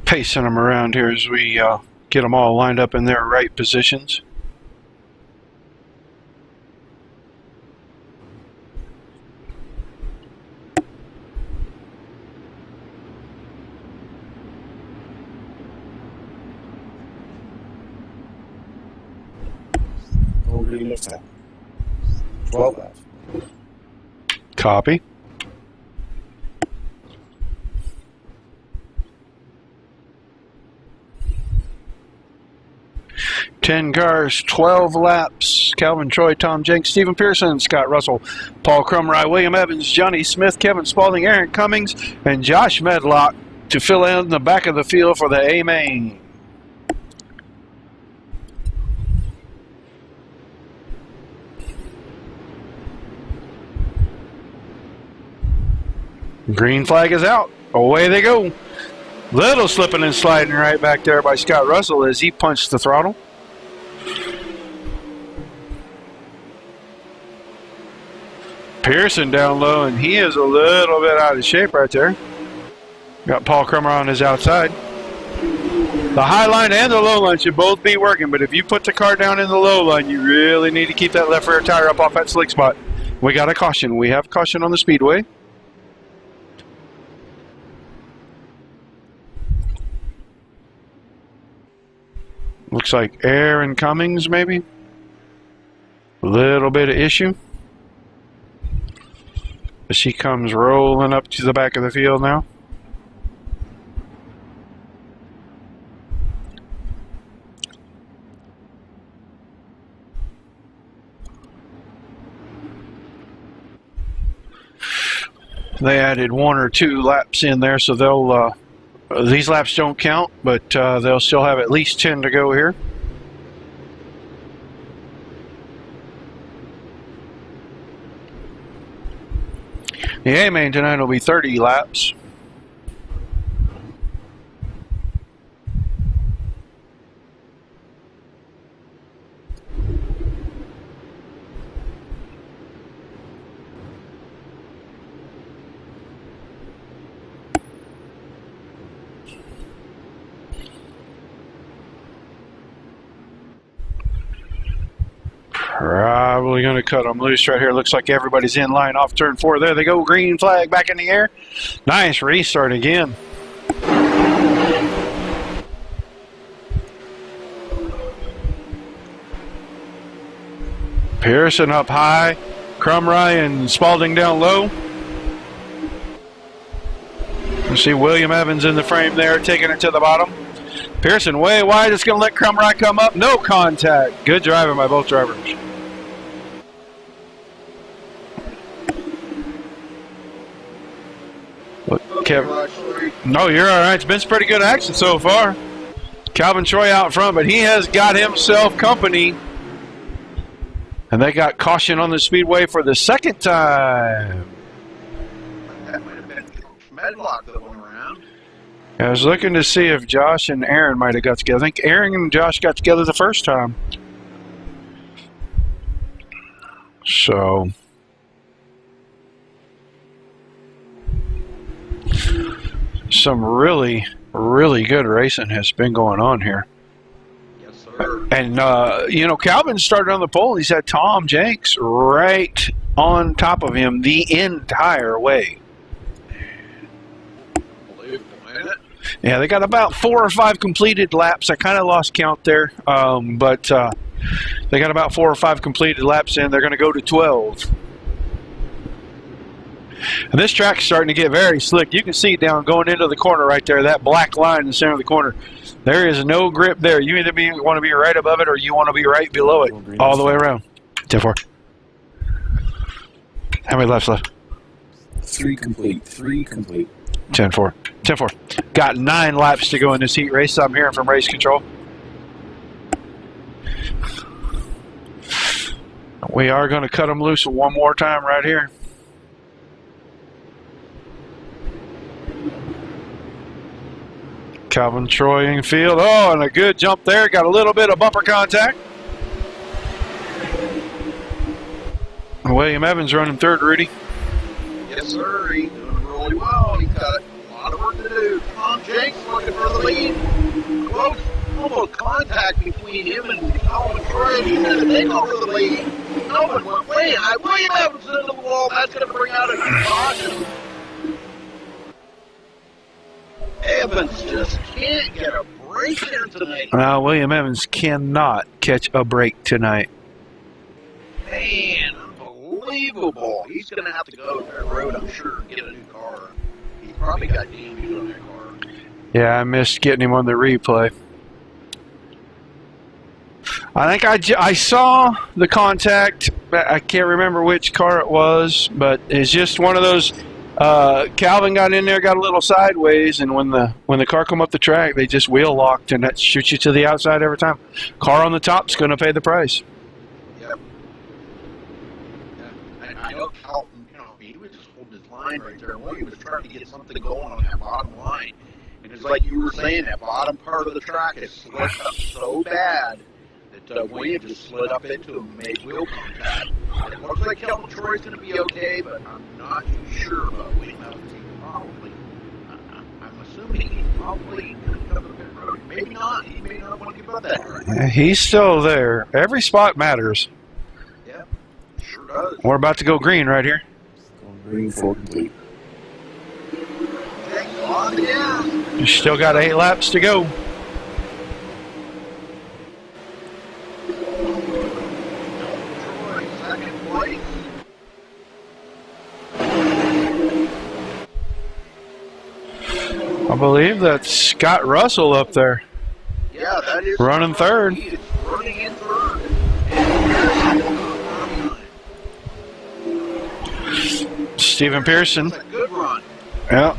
Pacing them around here as we get them all lined up in their right positions. What do you look at? 12 laps. Copy. Ten cars, 12 laps. Calvin Troy, Tom Jenks, Stephen Pearson, Scott Russell, Paul Crumry, William Evans, Johnny Smith, Kevin Spaulding, Aaron Cummings, and Josh Medlock to fill in the back of the field for the A main. Green flag is out. Away they go. Little slipping and sliding right back there by Scott Russell as he punched the throttle. Pearson down low, and he is a little bit out of shape right there. Got Paul Crummer on his outside. The high line and the low line should both be working, but if you put the car down in the low line, you really need to keep that left rear tire up off that slick spot. We got a caution. We have caution on the speedway. Looks like Aaron Cummings, maybe. A little bit of issue. As she comes rolling up to the back of the field now. They added 1 or 2 laps in there, so they'll these laps don't count, but they'll still have at least 10 to go here. The A main tonight will be 30 laps. Probably going to cut them loose right here. Looks like everybody's in line off turn 4. There they go. Green flag back in the air. Nice restart again. Pearson up high. Crumry and Spaulding down low. You see William Evans in the frame there, taking it to the bottom. Pearson way wide. It's going to let Crumry come up. No contact. Good driving by both drivers. No, you're all right. It's been some pretty good action so far. Calvin Troy out front, but he has got himself company. And they got caution on the speedway for the second time. That might have been Medlock that went around. I was looking to see if Josh and Aaron might have got together. I think Aaron and Josh got together the first time. So some really, really good racing has been going on here. Yes, sir. And, you know, Calvin started on the pole. He's had Tom Jenks right on top of him the entire way. Unbelievable, ain't it? Yeah, they got about 4 or 5 completed laps. I kind of lost count there, but they got about 4 or 5 completed laps in. They're going to go to 12. And this track's starting to get very slick. You can see down going into the corner right there, that black line in the center of the corner. There is no grip there. You either want to be right above it or you want to be right below it, all the way around. 10-4. How many laps left? 3 complete. 3 complete. 10-4. 10-4. Got 9 laps to go in this heat race. I'm hearing from race control. We are going to cut them loose one more time right here. Calvin Troy in field. Oh, and a good jump there. Got a little bit of bumper contact. William Evans running third, Rudy. Yes, sir. He's doing really well. He's got a lot of work to do. Tom Jenks looking for the lead. Close, almost contact between him and Calvin Troy. He's going to take over the lead. Calvin went way high. William Evans into the wall. That's going to bring out a caution. Evans just can't get a break here tonight. William Evans cannot catch a break tonight. Man, unbelievable. He's going to have to go to that road, I'm sure, and get a new car. He's probably got damage on that car. Yeah, I missed getting him on the replay. I think I saw the contact. I can't remember which car it was, but it's just one of those. Calvin got in there, got a little sideways, and when the car come up the track, they just wheel locked, and that shoots you to the outside every time. Car on the top's going to pay the price. Yep. Yeah. I know Calvin, he was just holding his line right there. Well, he was trying to get something going on that bottom line. And it's like you were saying, that bottom part of the track is slipped up so bad that William just slid up into him and made wheel contact. And it looks like Calvin Troy's going to be okay, but I'm not too sure about William Evans. I'm assuming he's probably going to come to the pit road. Maybe not. He may not want to give up that track. He's still there. Every spot matters. Yeah, sure does. We're about to go green right here. Going green, 4 complete. Thanks a lot, yeah. You still got 8 laps to go. I believe that's Scott Russell up there. Yeah, that is running third. He is running in third. Stephen Pearson. That's a good run. Yeah.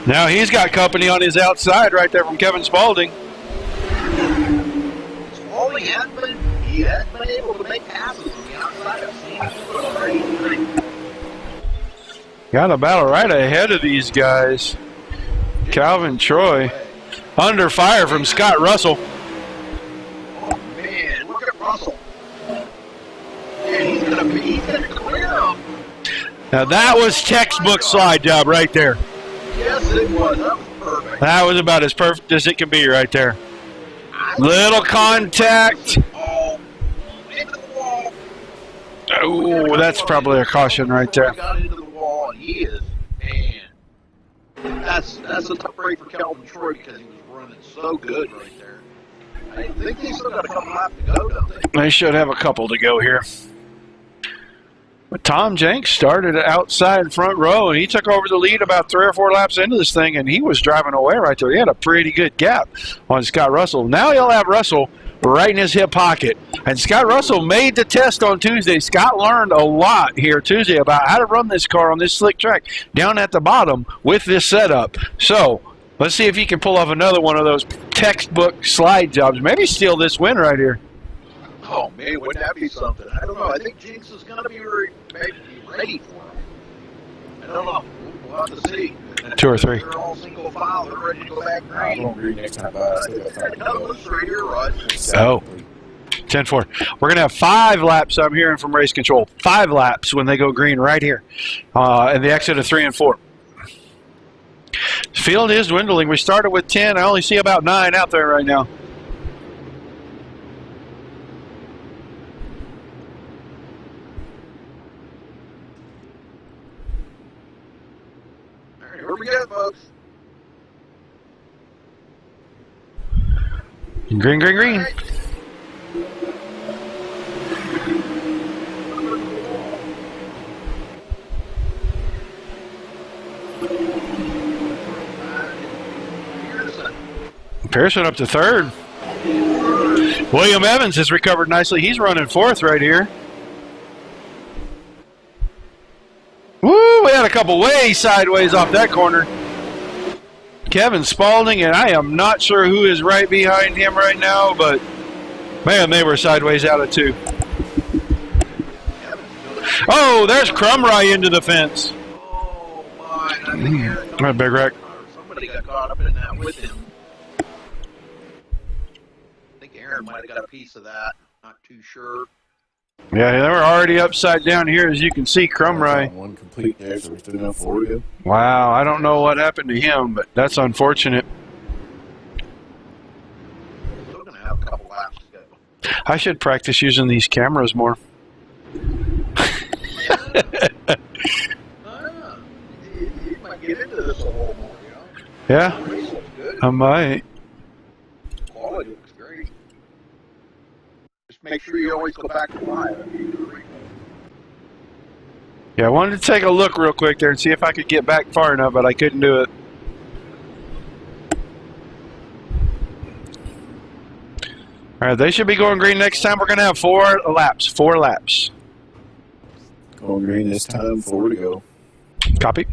Now he's got company on his outside right there from Kevin Spaulding. Spaulding he has been able to make passes on the outside. I've seen him already. Got a battle right ahead of these guys. Calvin Troy under fire from Scott Russell. Oh man, look at Russell. And he's gonna clear him. Now that was textbook slide job right there. Yes, it was. That was perfect. That was about as perfect as it can be right there. Little contact. Oh, into the wall. Oh, that's probably a caution right there. Got into the wall, and he is, man. That's a tough break for Calvin Troy because he was running so good right there. I think they still got a couple laps to go, don't they? They should have a couple to go here. But Tom Jenks started outside front row, and he took over the lead about 3 or 4 laps into this thing, and he was driving away right there. He had a pretty good gap on Scott Russell. Now he'll have Russell right in his hip pocket. And Scott Russell made the test on Tuesday. Scott learned a lot here Tuesday about how to run this car on this slick track down at the bottom with this setup. So let's see if he can pull off another one of those textbook slide jobs. Maybe steal this win right here. Oh, man, wouldn't that be something? I don't know. I think Jinx is going to be ready for him. I don't know. We'll have to see. 2 or 3. They're all single file. They're ready to go back I'm green. going green next time. No, looks right here, Rod. Oh. 10-4. We're going to have 5 laps, I'm hearing from race control. 5 laps when they go green right here. And the exit of 3 and 4. The field is dwindling. We started with 10. I only see about 9 out there right now. right, here we go, folks. Green, green, green. All right. Pearson up to third. William Evans has recovered nicely. He's running fourth right here. Woo, we had a couple way sideways off that corner. Kevin Spalding, and I am not sure who is right behind him right now, but man, they were sideways out of two. Oh, there's Crumry into the fence. Oh, my. I think Aaron My big wreck. somebody got caught up in that with him. I think Aaron might have got a piece of that. Not too sure. Yeah, they were already upside down here, as you can see, Crumry. One complete there, so we still got 4 to go. Wow, I don't know what happened to him, but that's unfortunate. Still going to have a couple laps to go. I should practice using these cameras more. You might get into this a little more, you know? Yeah, The race looks good. I might. Quality looks great. Just make sure you always go back to live. Yeah, I wanted to take a look real quick there and see if I could get back far enough, but I couldn't do it. All right, they should be going green next time. We're going to have 4 laps. 4 laps. Going green this time, 4 to go. Copy.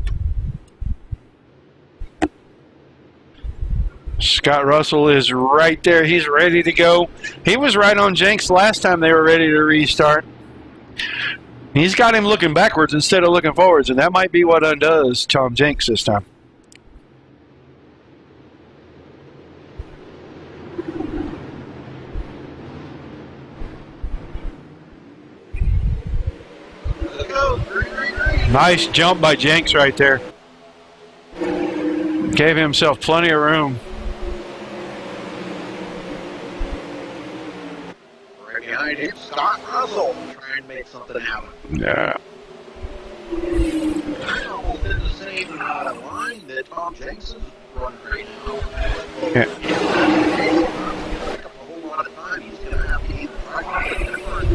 Scott Russell is right there. He's ready to go. He was right on Jenks last time they were ready to restart. He's got him looking backwards instead of looking forwards, and that might be what undoes Tom Jenks this time. Let's go. Green, green, green. Nice jump by Jenks right there. Gave himself plenty of room. Right behind him, Scott Russell trying to make something happen. Yeah. Almost in the same line that Tom Jenks is running right now. Yeah. A whole lot of time he's going to have to either try to different.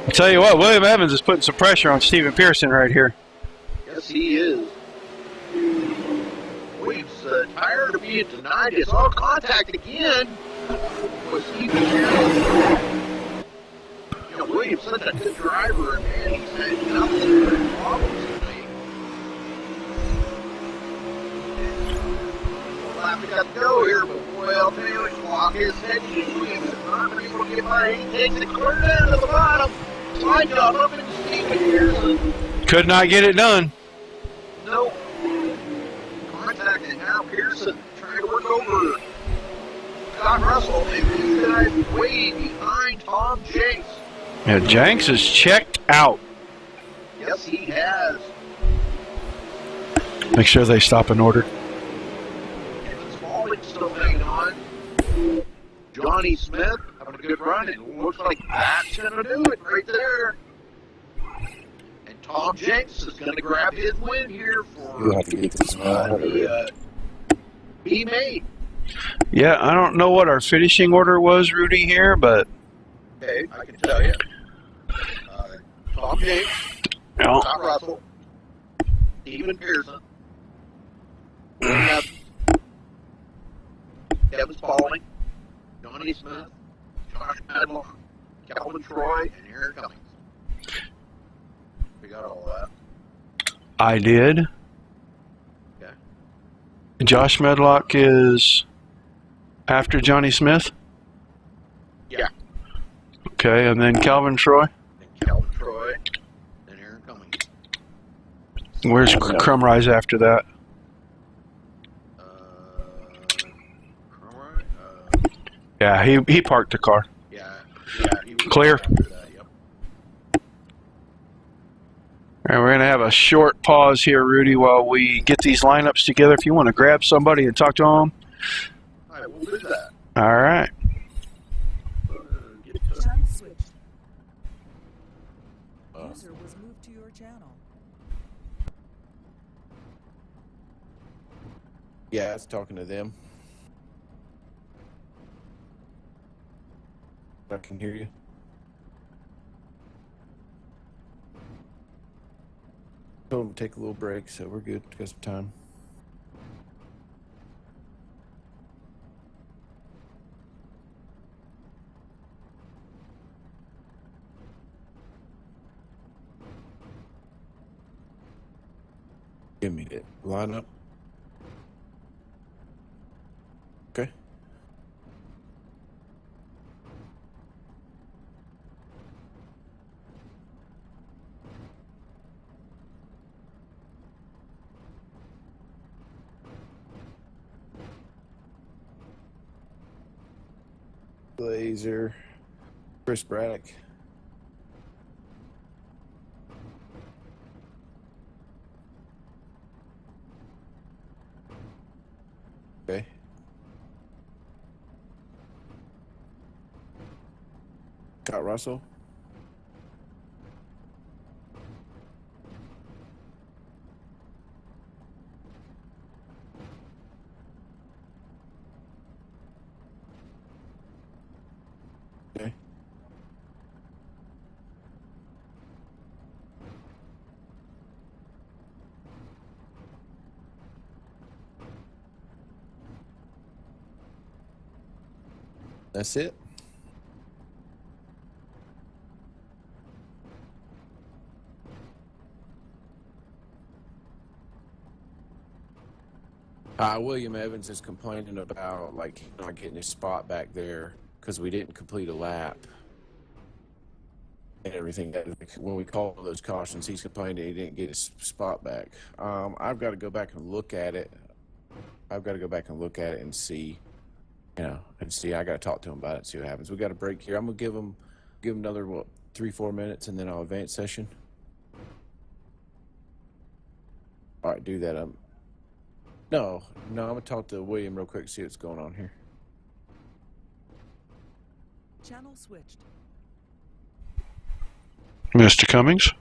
I'll tell you what, William Evans is putting some pressure on Stephen Pearson right here. Yes, he is. Williams tired of being denied his all contact again. Was Stephen Pearson. You know, Williams such a good driver, and man, he's had nothing but problems tonight. Well, we got to go here, but boy, I'll tell you, clock his head. Williams is not able to get by. He takes it clear down to the bottom. Slide job up into Stephen Pearson. Could not get it done. No. Contacting now Pearson, trying to work over Scott Russell, and these guys way behind Tom Jenks. Yeah, Jenks is checked out. Yes, he has. Make sure they stop in order. Kevin Spalding still hanging on. Johnny Smith having a good run, and looks like that's going to do it right there. And Tom Jenks is going to grab his win here We'll for have to get this out of it. the B-Maid. Yeah, I don't know what our finishing order was, Rudy, here, but Okay, I can tell you. Tom Jenks, no. Scott Russell, Stephen Pearson, Kevin Spalding, Johnny Smith, Josh Medlock, Calvin Troy, and Aaron Cummings. We got all that. I did. Okay. Josh Medlock is after Johnny Smith? Yeah. Okay, and then Calvin Troy? And Calvin Troy, and Aaron Cummings. Where's Crumrise after that? Cromer, Yeah, he parked the car. yeah, he was Clear. after that, yep. All right, we're going to have a short pause here, Rudy, while we get these lineups together. If you want to grab somebody and talk to them. All right, we'll do that. All right. Get the- Channel switched. User was moved to your channel. Yeah, I was talking to them. I can hear you. Told them to take a little break, so we're good. Got some time. Give me that lineup. Okay. Glazer, Chris Braddock. Okay. Scott Russell. Okay. That's it. William Evans is complaining about like not getting his spot back there because we didn't complete a lap and everything. When we called those cautions, he's complaining he didn't get his spot back. I've got to go back and look at it. And see, and see. I got to talk to him about it and see what happens. We got a break here. I'm gonna give him another 3-4 minutes, and then I'll advance session. All right, do that. No, I'm gonna talk to William real quick, see what's going on here. Channel switched. Mr. Cummings?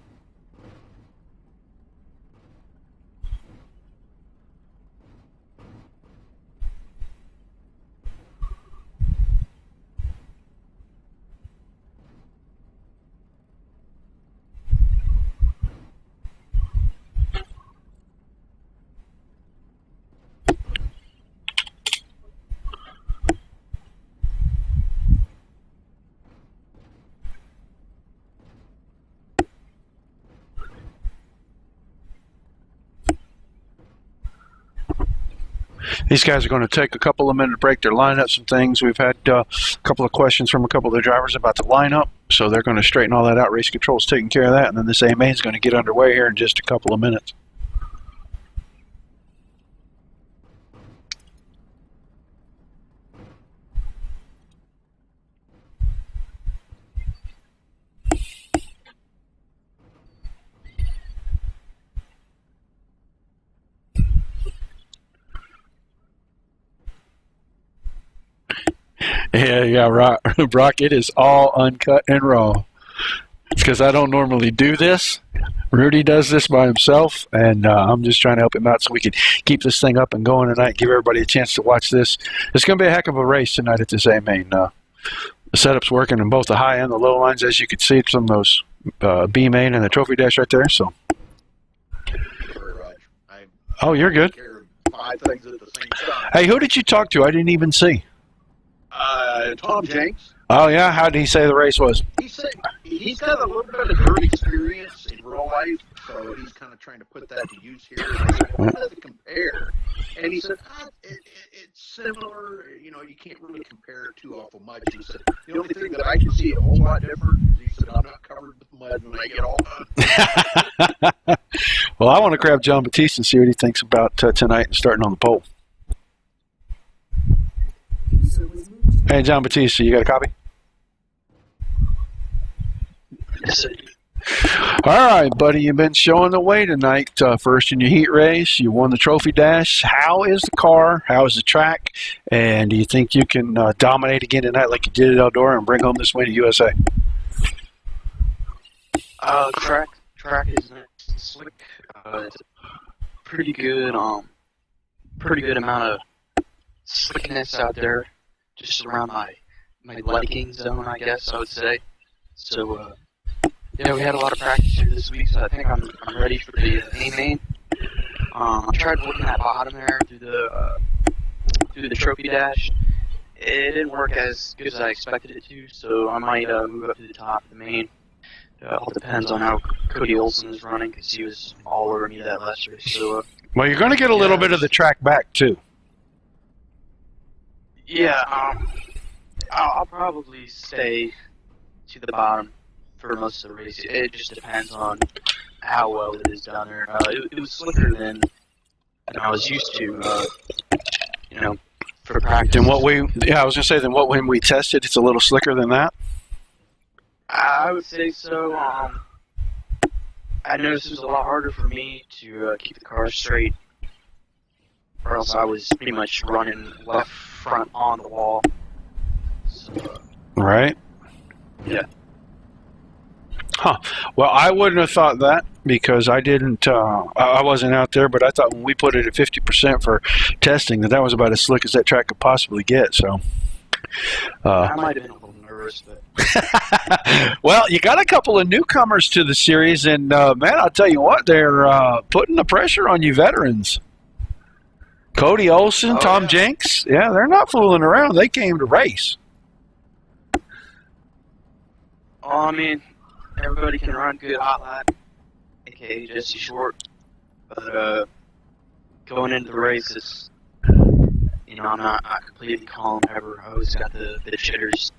These guys are going to take a couple of minute break. They're lining up some things. We've had a couple of questions from a couple of the drivers about the lineup, so they're going to straighten all that out. Race control's taking care of that, and then this AMA is going to get underway here in just a couple of minutes. Yeah, Brock, it is all uncut and raw. It's because I don't normally do this. Rudy does this by himself, and I'm just trying to help him out so we can keep this thing up and going tonight, give everybody a chance to watch this. It's going to be a heck of a race tonight at this AMA. The setup's working in both the high and the low lines, as you can see from those B main and the trophy dash right there. So, oh, you're good. 5 things at the same time. Hey, who did you talk to? I didn't even see. Tom Jenks. Oh, yeah? How did he say the race was? He said he's got a little bit of dirt experience in real life, so he's kind of trying to put that to use here. And I said, well, how does it compare? And he said, it's similar. You can't really compare it too awful much. He said, the only thing that I can see a whole lot different is he said, I'm not covered with mud when I get all done. Well, I want to grab John Batiste and see what he thinks about tonight and starting on the pole. Hey, John Batiste, you got a copy? Yes, sir. All right, buddy, you've been showing the way tonight. First in your heat race, you won the trophy dash. How is the car? How is the track? And do you think you can dominate again tonight like you did at Eldora and bring home this win to USA? Track is nice and slick. It's pretty good. pretty good amount of slickness out there, just around my liking zone, I guess I would say. So yeah, we had a lot of practice here this week, so I think I'm ready for the main. I tried working that bottom there through the trophy dash. It didn't work as good as I expected it to, so I might move up to the top of the main. It all depends on how Cody Olsen is running, because he was all over me that last race. So Well, you're going to get a little bit of the track back, too. yeah, I'll probably stay to the bottom for most of the race. It just depends on how well it is down there. It was slicker than I was used to, for practice. I was going to say, when we tested, it's a little slicker than that? I would say so. I noticed it was a lot harder for me to keep the car straight, or else I was pretty much running left front on the wall. So, Right? yeah. Huh. Well, I wouldn't have thought that because I didn't. I wasn't out there, but I thought when we put it at 50% for testing, that was about as slick as that track could possibly get. So, I might have been a little nervous, but well, you got a couple of newcomers to the series, and man, I'll tell you what, they're putting the pressure on you veterans. Cody Olsen, Tom Jenks, yeah, they're not fooling around. They came to race. I mean, everybody can run good hot lap, aka Jesse Short, but going into the race, it's, I'm not completely calm ever. I always got the jitters.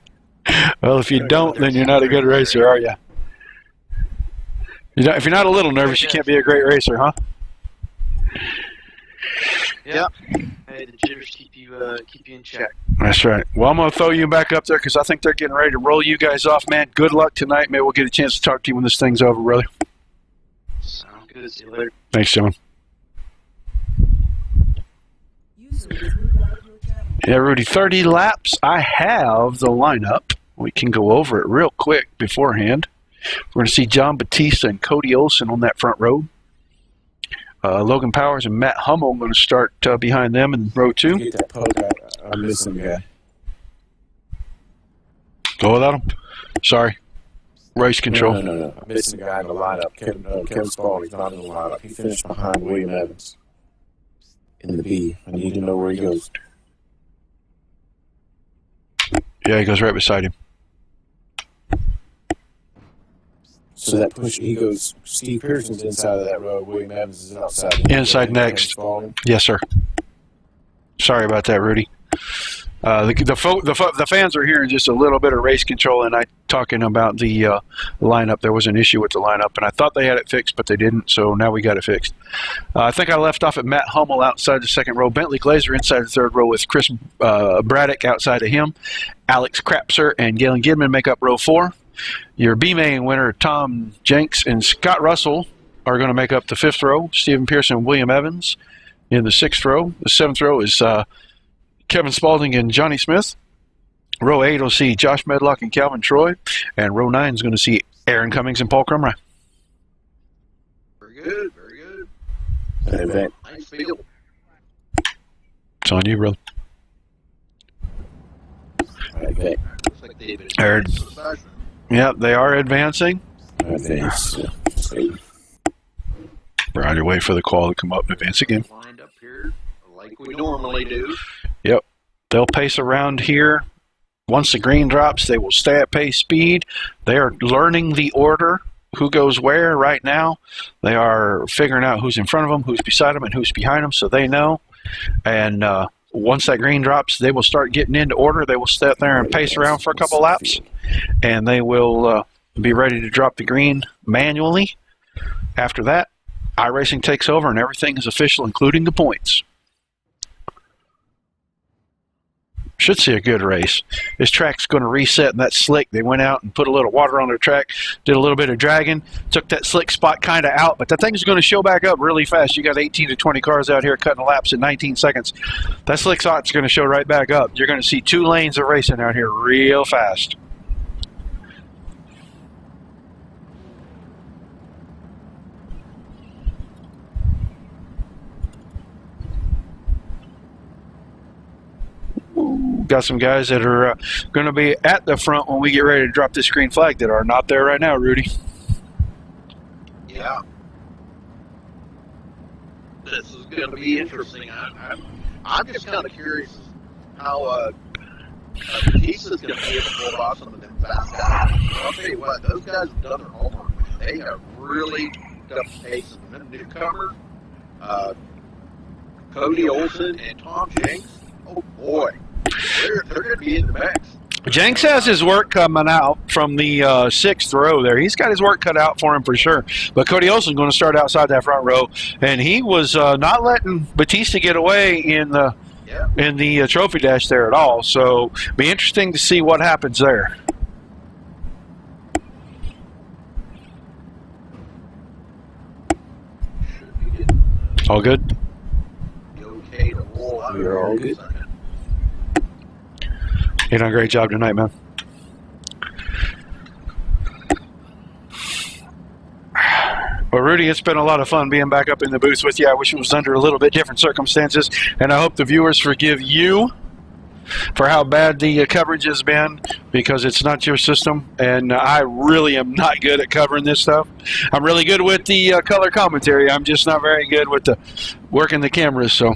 Well, if you don't, then you're not a good racer, are you? If you're not a little nervous, you can't be a great racer, huh? Yep. Hey, the jitters keep you in check. That's right. Well, I'm going to throw you back up there because I think they're getting ready to roll you guys off, man. Good luck tonight. Maybe we'll get a chance to talk to you when this thing's over, brother. Sounds good. See you later. Thanks, John. User is moved out of your channel. Yeah, Rudy, 30 laps. I have the lineup. We can go over it real quick beforehand. We're going to see John Batista and Cody Olsen on that front row. Logan Powers and Matt Hummel going to start behind them in row 2. Get that poke out. I'm missing the guy. Go without him. Sorry. Race control. No. I'm missing the guy in the lineup. Kevin Spaulding's not in the lineup. He finished behind William Evans in the B. I need to know where he goes. Yeah, he goes right beside him. So that push, he goes, Steve Pearson's inside of that row, William Evans is outside. Inside next. Yes, sir. Sorry about that, Rudy. The fans are hearing just a little bit of race control, and I talking about the lineup. There was an issue with the lineup, and I thought they had it fixed, but they didn't, so now we got it fixed. I think I left off at Matt Hummel outside the second row. Bentley Glazer inside the third row with Chris Braddock outside of him. Alex Krapser and Galen Gidman make up row 4. Your B-main winner, Tom Jenks and Scott Russell, are going to make up the 5th row. Stephen Pearson and William Evans in the 6th row. The 7th row is Kevin Spaulding and Johnny Smith. Row 8 will see Josh Medlock and Calvin Troy. And row 9 is going to see Aaron Cummings and Paul Crumry. Very good, very good. Event. Nice field. It's on you, brother. Event. Looks like they've been Aaron. Yeah, they are advancing. Advance. Right away for the call to come up and advance again. Lined up here like we normally do. Yep. They'll pace around here. Once the green drops, they will stay at pace speed. They are learning the order, who goes where right now. They are figuring out who's in front of them, who's beside them, and who's behind them, so they know. And once that green drops, they will start getting into order. They will stay there and pace around for a couple laps, and they will be ready to drop the green manually. After that, iRacing takes over, and everything is official, including the points. Should see a good race. This track's going to reset, and that's slick. They went out and put a little water on their track, did a little bit of dragging, took that slick spot kind of out, but that thing's going to show back up really fast. You got 18 to 20 cars out here cutting laps in 19 seconds. That slick spot's going to show right back up. You're going to see 2 lanes of racing out here real fast. got some guys that are going to be at the front when we get ready to drop this green flag that are not there right now, Rudy. Yeah. This is going to be interesting. I'm just kind of curious how Batista's going to be able to pull off some of them fast guys. I'll tell you what, those guys have done their homework. They have really got the pace of them newcomers. Cody Olson and Tom Jenks. Oh boy, they're going to be in the mix. Jenks has his work coming out from the 6th row there. He's got his work cut out for him for sure. But Cody Olson's going to start outside that front row, and he was not letting Batista get away in the trophy dash there at all. So be interesting to see what happens there. All good? Okay to roll out. We're all good. You done a great job tonight, man. Well, Rudy, it's been a lot of fun being back up in the booth with you. I wish it was under a little bit different circumstances, and I hope the viewers forgive you for how bad the coverage has been, because it's not your system, and I really am not good at covering this stuff. I'm really good with the color commentary. I'm just not very good with the working the cameras, so.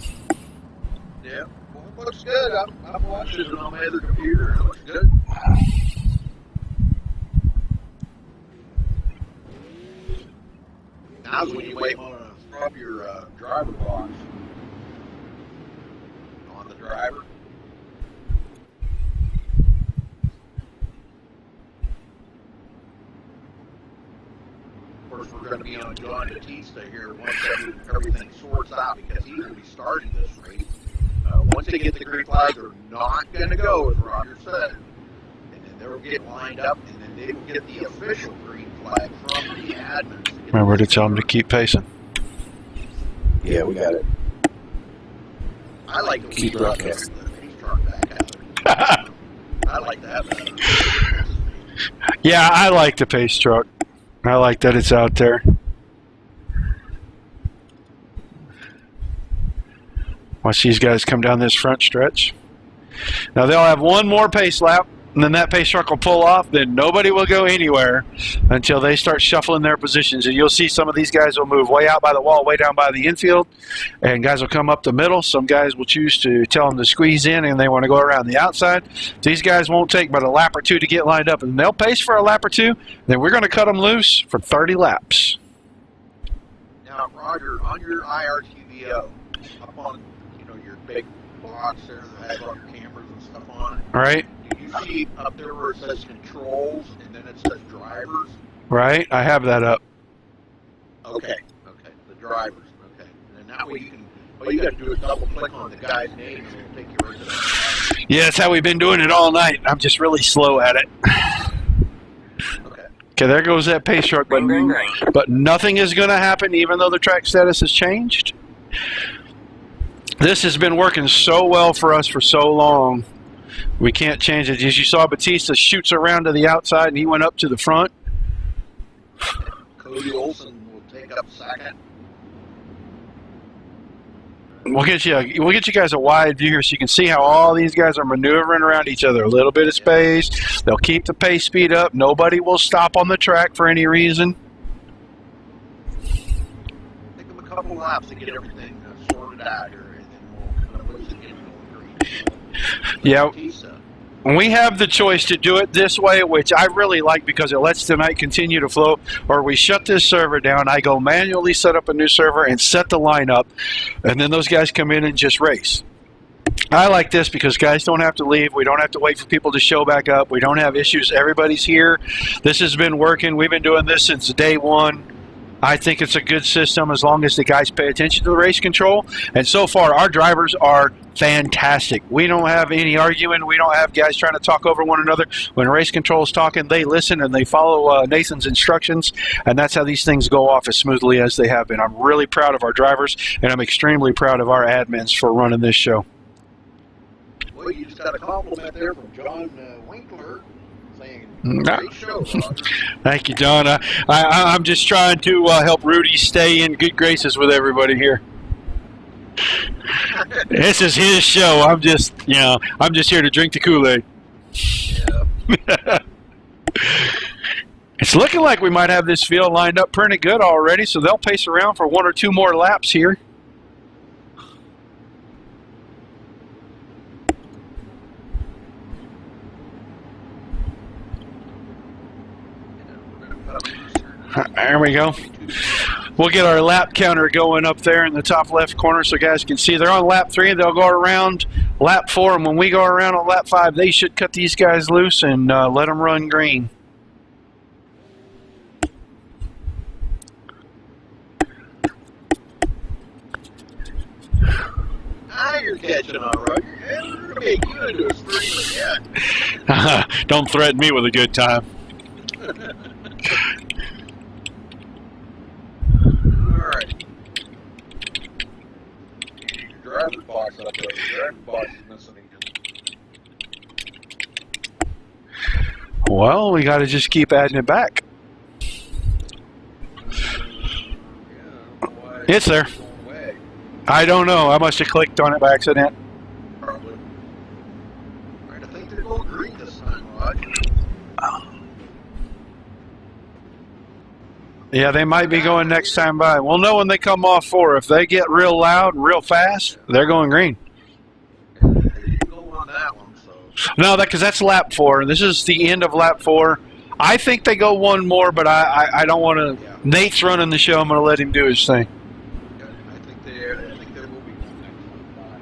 Yeah, well, it looks good. I'm watching it on my other computer. It looks good. Now's when you wait on to scrub your driver box on the driver. Of course, we're going to be on John Batista here once everything sorts out, because he's going to be starting this race. Once they get the green flag, they're not going to go, as Roger said. And then they'll get lined up, and then they will get the official green flag from the admins. Remember to tell them to keep pacing. Yeah, we got it. I like to Keep broadcasting. the pace truck back out. I like that better. Yeah, I like the pace truck. I like that it's out there. Watch these guys come down this front stretch. Now they'll have one more pace lap, and then that pace truck will pull off. Then nobody will go anywhere until they start shuffling their positions. And you'll see some of these guys will move way out by the wall, way down by the infield, and guys will come up the middle. Some guys will choose to tell them to squeeze in, and they want to go around the outside. These guys won't take but a lap or two to get lined up, and they'll pace for a lap or two. Then we're going to cut them loose for 30 laps. Now, Roger, on your IRTVO, up on your big box there that has all your cameras and stuff on it. All right. Do you see up there where it says controls and then it says drivers? Right. I have that up. Okay. The drivers. Okay. And then that way you can, all you got to do is double click on the guy's name and it'll take you right to that. Yeah, that's how we've been doing it all night. I'm just really slow at it. Okay. Okay, there goes that pace truck, but nothing is going to happen even though the track status has changed. This has been working so well for us for so long. We can't change it. As you saw, Batista shoots around to the outside, and he went up to the front. Cody Olson will take up second. We'll get you guys a wide view here so you can see how all these guys are maneuvering around each other. A little bit of space. They'll keep the pace speed up. Nobody will stop on the track for any reason. Take them a couple laps to get everything sorted out here, and then we'll get going green. Yeah. We have the choice to do it this way, which I really like because it lets the night continue to flow, or we shut this server down, I go manually set up a new server and set the line up, and then those guys come in and just race. I like this because guys don't have to leave. We don't have to wait for people to show back up. We don't have issues. Everybody's here. This has been working. We've been doing this since day one. I think it's a good system as long as the guys pay attention to the race control. And so far, our drivers are fantastic. We don't have any arguing. We don't have guys trying to talk over one another. When race control is talking, they listen and they follow Nathan's instructions. And that's how these things go off as smoothly as they have been. I'm really proud of our drivers, and I'm extremely proud of our admins for running this show. Well, you just got a compliment there from John Winkler saying, No. great show, Roger. Thank you, John. I'm just trying to help Rudy stay in good graces with everybody here. This is his show. I'm just here to drink the Kool-Aid. Yeah. It's looking like we might have this field lined up pretty good already, so they'll pace around for 1 or 2 more laps here. There we go. We'll get our lap counter going up there in the top left corner so guys can see. They're on lap 3. They'll go around lap 4, and when we go around on lap 5, they should cut these guys loose and let them run green. Now you're catching on, right? You're going to be good to a stream again. Don't threaten me with a good time. Alright. Your driver's box up there. Your driver's box is missing again. Well, we got to just keep adding it back. It's there. I don't know. I must have clicked on it by accident. Probably. Alright, I think they're going green this time, Roger. Yeah, they might be going next time by. We'll know when they come off 4. If they get real loud and real fast, they're going green. They didn't go on that one, so. No, because that's lap 4. This is the end of lap 4. I think they go one more, but I don't want to. Yeah. Nate's running the show. I'm going to let him do his thing. Yeah, I think they will be going next one.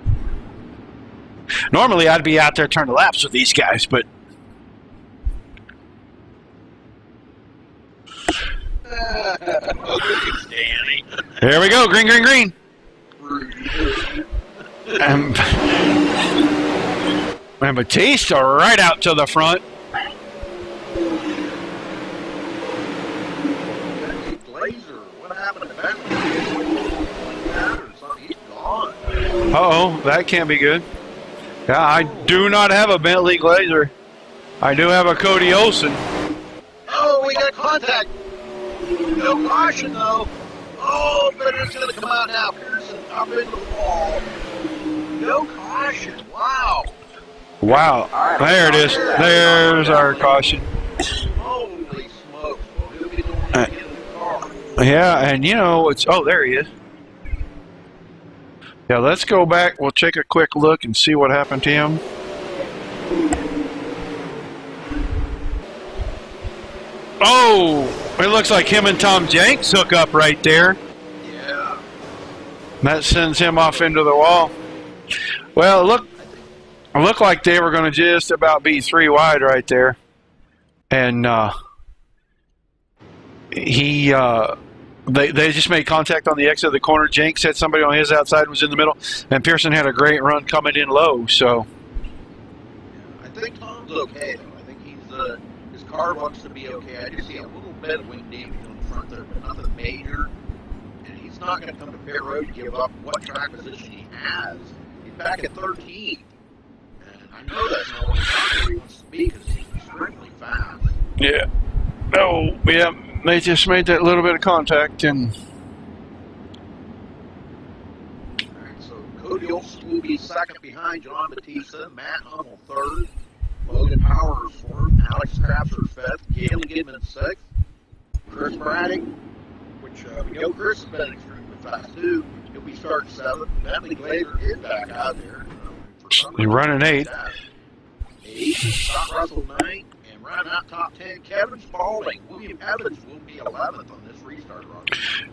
Normally, I'd be out there turning laps with these guys, but Danny. here we go. Green, green, green. And Batista right out to the front. Glazer, what happened to that? Or something? He's gone. Uh-oh, that can't be good. Yeah, I do not have a Bentley Glazer. I do have a Cody Olsen. Oh, we got contact. No caution, though. Oh, but it's going to come out now. Pearson up into the wall. No caution. Wow. Wow, there it is. There's our caution. Holy smokes. We'll be the one to get in the car. Yeah, and you know, oh, there he is. Yeah, let's go back. We'll take a quick look and see what happened to him. Oh, it looks like him and Tom Jenks hook up right there. Yeah. That sends him off into the wall. Well, it looked like they were going to just about be 3 wide right there. And they just made contact on the exit of the corner. Jenks had somebody on his outside, was in the middle, and Pearson had a great run coming in low. So I think Tom's okay, though. I think his car looks to be okay. I just see a little bit of wing damage on the front there, but nothing major. And he's not going to come to pit road to give up what track position he has. He's back at 13. And I know that's not where he wants to be because he's extremely fast. yeah, yeah, they just made that little bit of contact and. Alright, so Cody Olsen will be second behind John Batista, Matt Hummel third, Logan Powers fourth, Alex Crapser fifth, Galen Gidman sixth, Chris Braddock, which we know Chris has been extremely fast too. He'll be starting seventh. Bentley Glazer is back out there. They're running 8. 8, Scott Russell 9, and rounding out top 10, Kevin Spaulding. William Evans will be 11th on this restart run.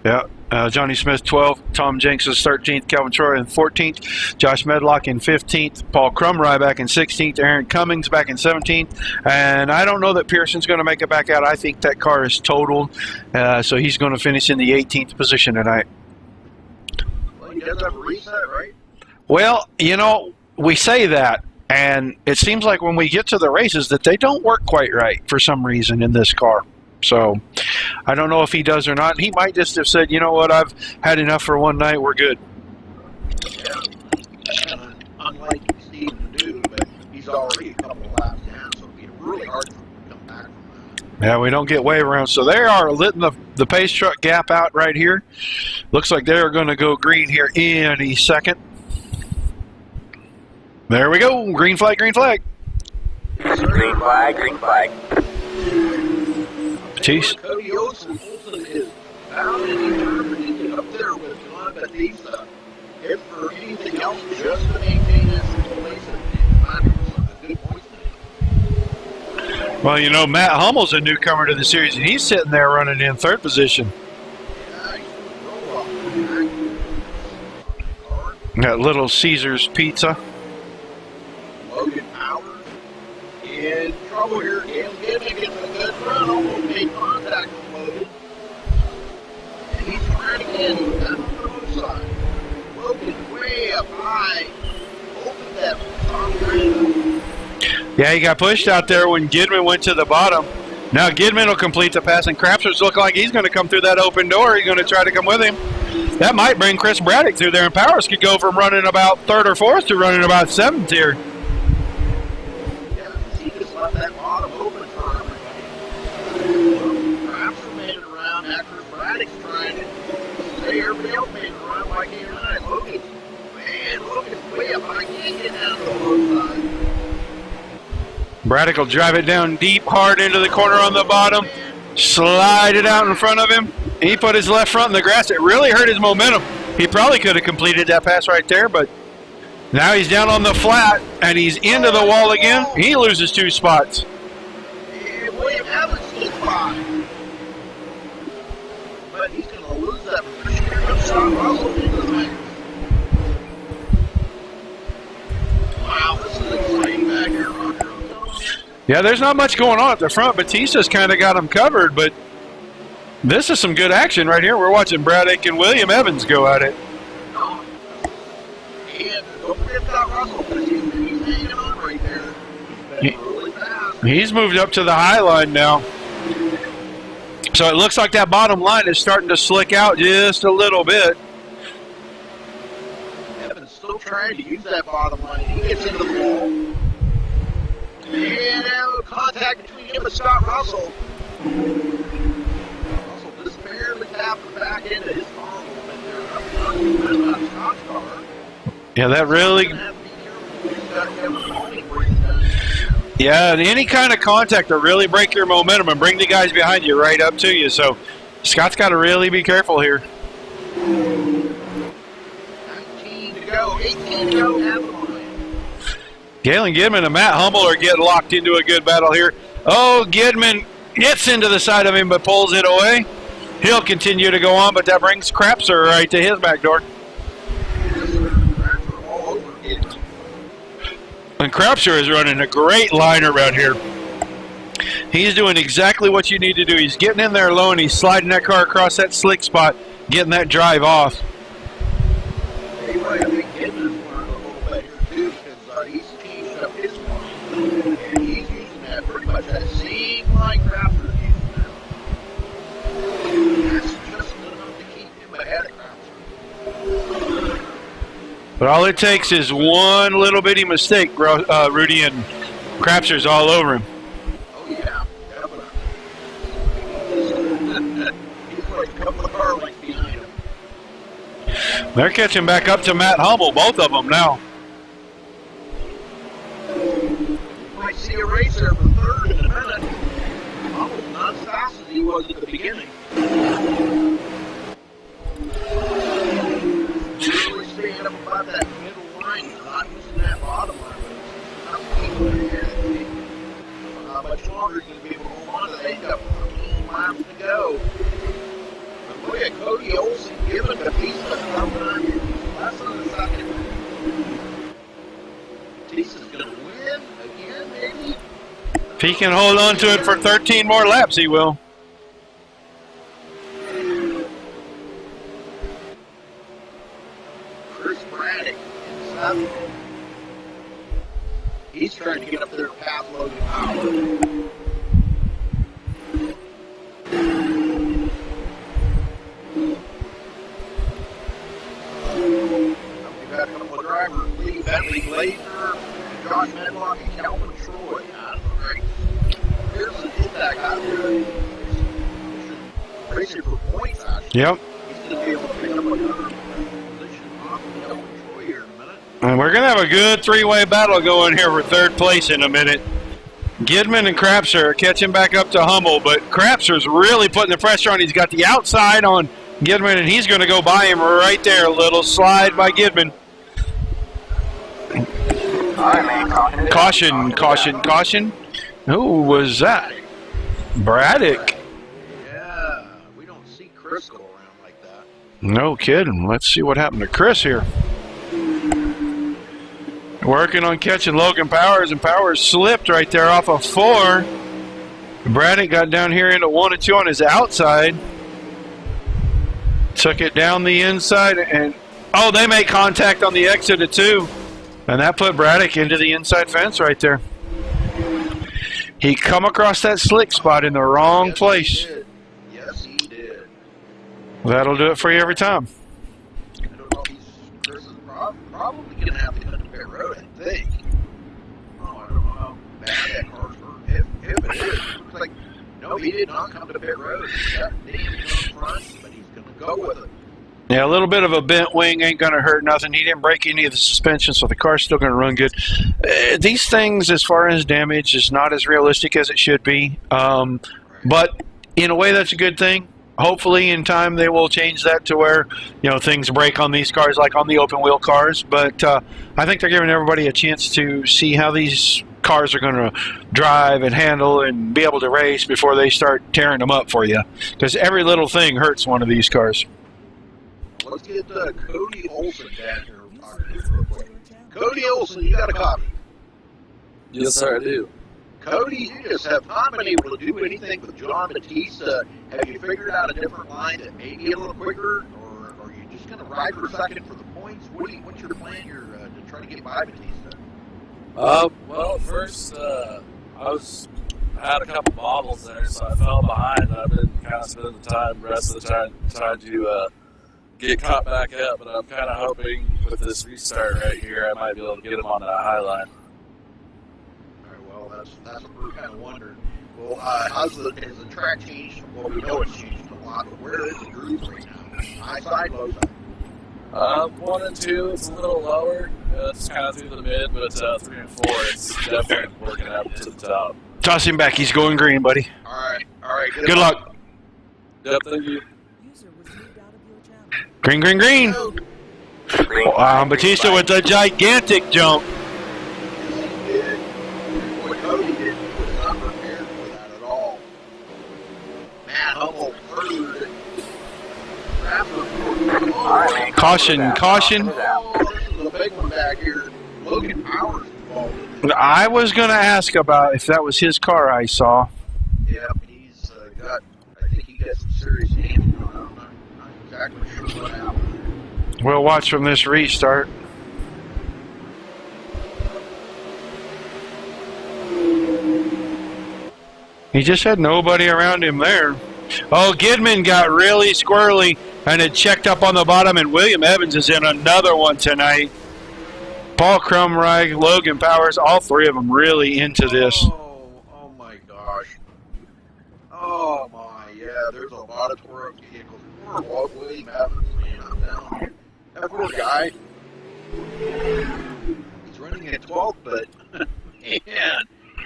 Yeah, Johnny Smith 12th, Tom Jenks is 13th, Calvin Troy in 14th, Josh Medlock in 15th, Paul Crumry back in 16th, Aaron Cummings back in 17th, and I don't know that Pearson's going to make it back out. I think that car is totaled, so he's going to finish in the 18th position tonight. Well, he does have a reset, right? Well, you know, we say that, and it seems like when we get to the races that they don't work quite right for some reason in this car. So I don't know if he does or not. He might just have said, you know what, I've had enough for one night, we're good. Yeah. Unlike Steven to do, but he's already a couple of laps down, so it'd be really hard for him to come back from that. Yeah, we don't get wave around. So they are letting the pace truck gap out right here. Looks like they're going to go green here any second. There we go. Green flag, green flag. Green flag, green flag. Batiste. Cody Olson is bound and determined to get up there with John Batista. If for anything else, just to maintain that situation and find some good points. Well, you know, Matt Hummel's a newcomer to the series, and he's sitting there running in third position. Got Little Caesar's Pizza. Logan Powers in trouble here. Galen Gibson gets a good run, almost made contact with Logan. And he's trying again. He's down on the other side. Logan way up high. Opened that top ground. Yeah, he got pushed out there when Gidman went to the bottom. Now Gidman will complete the pass, and Crapsers look like he's going to come through that open door. He's going to try to come with him. That might bring Chris Braddock through there, and Powers could go from running about third or fourth to running about seventh here. Yeah, he just left that bottom open for everybody. Crapser made it around after Braddock's trying it. Say everybody else made it around. Why can't I? Logan's way up. I can't get down to the low side. Braddock will drive it down deep, hard into the corner on the bottom, slide it out in front of him. He put his left front in the grass. It really hurt his momentum. He probably could have completed that pass right there, but now he's down on the flat, and he's into the wall again. He loses 2 spots. Yeah, William Evans is by. But he's going to lose that position. Here comes Sean Russell into the mix. Wow, this is exciting back here, Roger. Yeah, there's not much going on at the front. Batista's kind of got him covered, but this is some good action right here. We're watching Braddock and William Evans go at it. And don't forget about Russell, because he's hanging on right there. He's been really fast. He's moved up to the high line now. So it looks like that bottom line is starting to slick out just a little bit. Evans still trying to use that bottom line. He gets into the wall. And now contact between him and Scott Russell. Russell just barely tapped the back end of his car a little bit there. About Scott's car. Yeah, that really... Yeah, and any kind of contact will really break your momentum and bring the guys behind you right up to you. So Scott's got to really be careful here. 19 to go, 18 to go, have the line. Galen Gidman and Matt Hummel are getting locked into a good battle here. Oh, Gidman gets into the side of him but pulls it away. He'll continue to go on, but that brings Crapser right to his back door. And Crapser is running a great line around here. He's doing exactly what you need to do. He's getting in there low and he's sliding that car across that slick spot, getting that drive off. Anyway, I think Gidman's learned a little bit here too, because he's changed up his car. And he's using that pretty much that same line Crapser's using now. That's just enough to keep him ahead of Crapser. But all it takes is one little bitty mistake, Rudy, and Crapser's all over him. Oh yeah, definitely. He's like a couple of car lengths behind him. They're catching back up to Matt Hummel, both of them now. You might see a racer for third in a minute. Almost not as fast as he was at the beginning. Really staying up about that middle line. He's not using that bottom line. How much longer he's going to be able to hold on to that? He's got 14 laps to go. But look at Cody Olson giving Batista something on here. Less than a second. Batista's going to win again, maybe? If he can hold on to it for 13 more laps, he will. Chris Braddock in seventh. He's trying to get up there past Logan Powers. We've got a couple of drivers, Lee Bentley Glazer, Josh Medlock, and Calvin Troy out of the race. Pearson hit contact out there. Racing for points, actually. Yep. He's going to be able to pick up another position off the Troy here in a minute. And we're going to have a good three-way battle going here for third place in a minute. Gidman and Crapser are catching back up to Hummel, but Crapser's really putting the pressure on. He's got the outside on Gidman, and he's going to go by him right there. A little slide by Gidman. Caution, caution, caution. Who was that? Braddock. Yeah, we don't see Chris go around like that. No kidding. Let's see what happened to Chris here. Working on catching Logan Powers, and Powers slipped right there off of 4. Braddock got down here into 1 and 2 on his outside. Took it down the inside, and oh, they make contact on the exit of 2. And that put Braddock into the inside fence right there. He come across that slick spot in the wrong place. Yes, he did. That'll do it for you every time. I don't know if Chris is probably going to have to cut to pit road, I think. Oh, I don't know how bad that car's hurt. If it is, it looks like, no, he did not come to pit road. He got damaged on front, but he's going to go with it. Yeah, a little bit of a bent wing ain't going to hurt nothing. He didn't break any of the suspension, so the car's still going to run good. These things, as far as damage, is not as realistic as it should be. But in a way, that's a good thing. Hopefully, in time, they will change that to where, you know, things break on these cars like on the open-wheel cars. But I think they're giving everybody a chance to see how these cars are going to drive and handle and be able to race before they start tearing them up for you. Because every little thing hurts one of these cars. Let's get Cody Olson down here real quick. Cody Olson, you got a copy? Yes, sir, I do. Cody, you just have not been able to do anything with John Batista. Have you figured out a different line that may be a little quicker, or are you just going to ride for second for the points? What's your plan here to try to get by Batista? Well, first, I had a couple bobbles there, so I fell behind. I've been kind of spending the rest of the time trying to get caught back up, but I'm kind of hoping with this restart right here, I might be able to get him on that high line. All right, well, that's what we're kind of wondering. Well, has the track changed? Well, we know it's changed a lot, but where is the groove right now? High side, low side? 1 and 2, it's a little lower. It's kind of through the mid, but 3 and 4, it's definitely working up to the top. Toss him back. He's going green, buddy. All right. Good luck. Yep, thank you. Green, green, green. Batista with a gigantic jump. What Cody did was not prepared for that at all. Matt Hummel heard it. Caution, caution. Oh, this is a big one back here. Logan Powers involved. I was going to ask about if that was his car I saw. Yeah, he's got, I think he got some serious damage. I'm not exactly sure what happened. We'll watch from this restart. He just had nobody around him there. Oh, Gidman got really squirrely and had checked up on the bottom, and William Evans is in another one tonight. Paul Crumrigh, Logan Powers, all three of them really into this. Oh my gosh. Oh my, yeah, there's a lot of Toro vehicles. Poor William Evans, man, I'm down. That poor guy. He's running at 12, but man,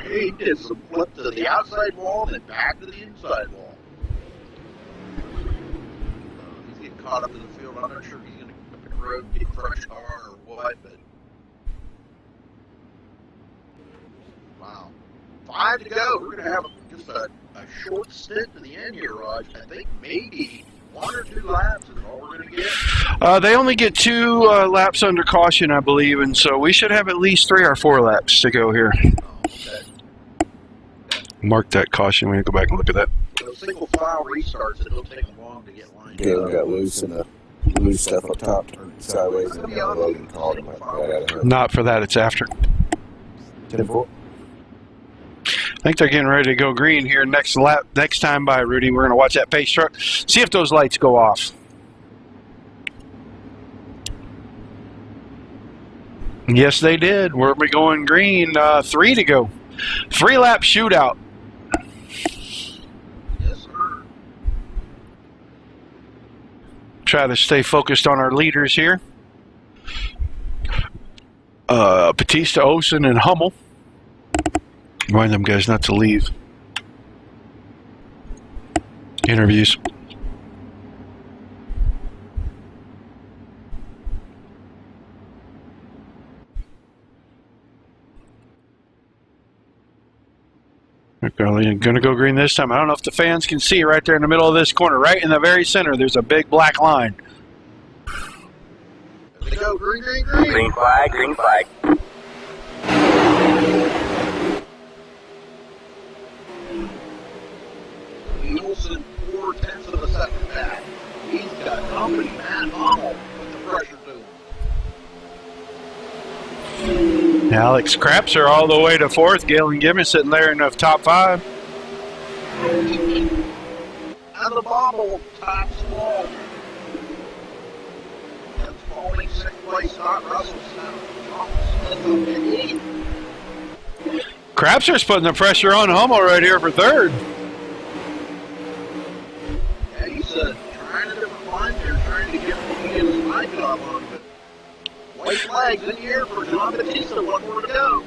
he did some flip to the outside wall and then back to the inside wall. He's getting caught up in the field. I'm not sure if he's going to come up the road and get a fresh car or what, but wow. 5 to go. We're going to have just a short stint to the end here, Raj. I think maybe 1 or 2 laps is all we're going to get. They only get 2 laps under caution, I believe, and so we should have at least 3 or 4 laps to go here. Oh, okay. Mark that caution when you go back and look at that. Those single file restarts, it'll take them long to get lined Galen got loose and the loose stuff up top turned sideways, and Logan called him. Not for that, it's after. 10-4. I think they're getting ready to go green here next lap. Next time by, Rudy, we're going to watch that pace truck. See if those lights go off. Yes, they did. We're going green. 3 to go. 3-lap shootout. Try to stay focused on our leaders here. Batista, Olsen, and Hummel. Remind them guys not to leave interviews. Going to go green this time. I don't know if the fans can see right there in the middle of this corner. Right in the very center, there's a big black line. There we go. Green, green, green. Green flag, green flag. Nielsen 4/10 of a second back. He's got company, man. Hummel with the pressure to him. Alex Krapser all the way to fourth. Galen Gibbons sitting there in the top 5. And the bobble, top small. That's falling 6th place, Scott Russell. Krapser's putting the pressure on Hummel right here for 3rd. Yeah, he's trying a different line here, trying to get his line job on, but white flags in the air for John Batista, 1 more to go.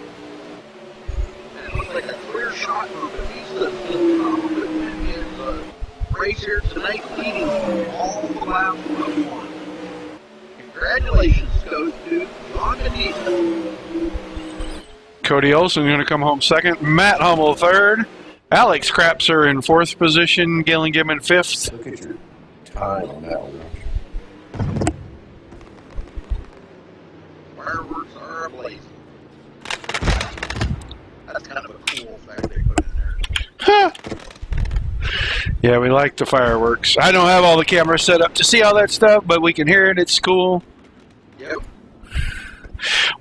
And it looks like a clear shot for Batista to probably win his race here tonight, leading all the laps but 1. Congratulations goes to John Batista. Cody Olsen going to come home 2nd. Matt Hummel 3rd. Alex Krapser in 4th position. Galen Gibbons 5th. Look at your time on that one. Fireworks are ablaze. That's kind of a cool effect they put in there. Yeah, we like the fireworks. I don't have all the cameras set up to see all that stuff, but we can hear it. It's cool. Yep.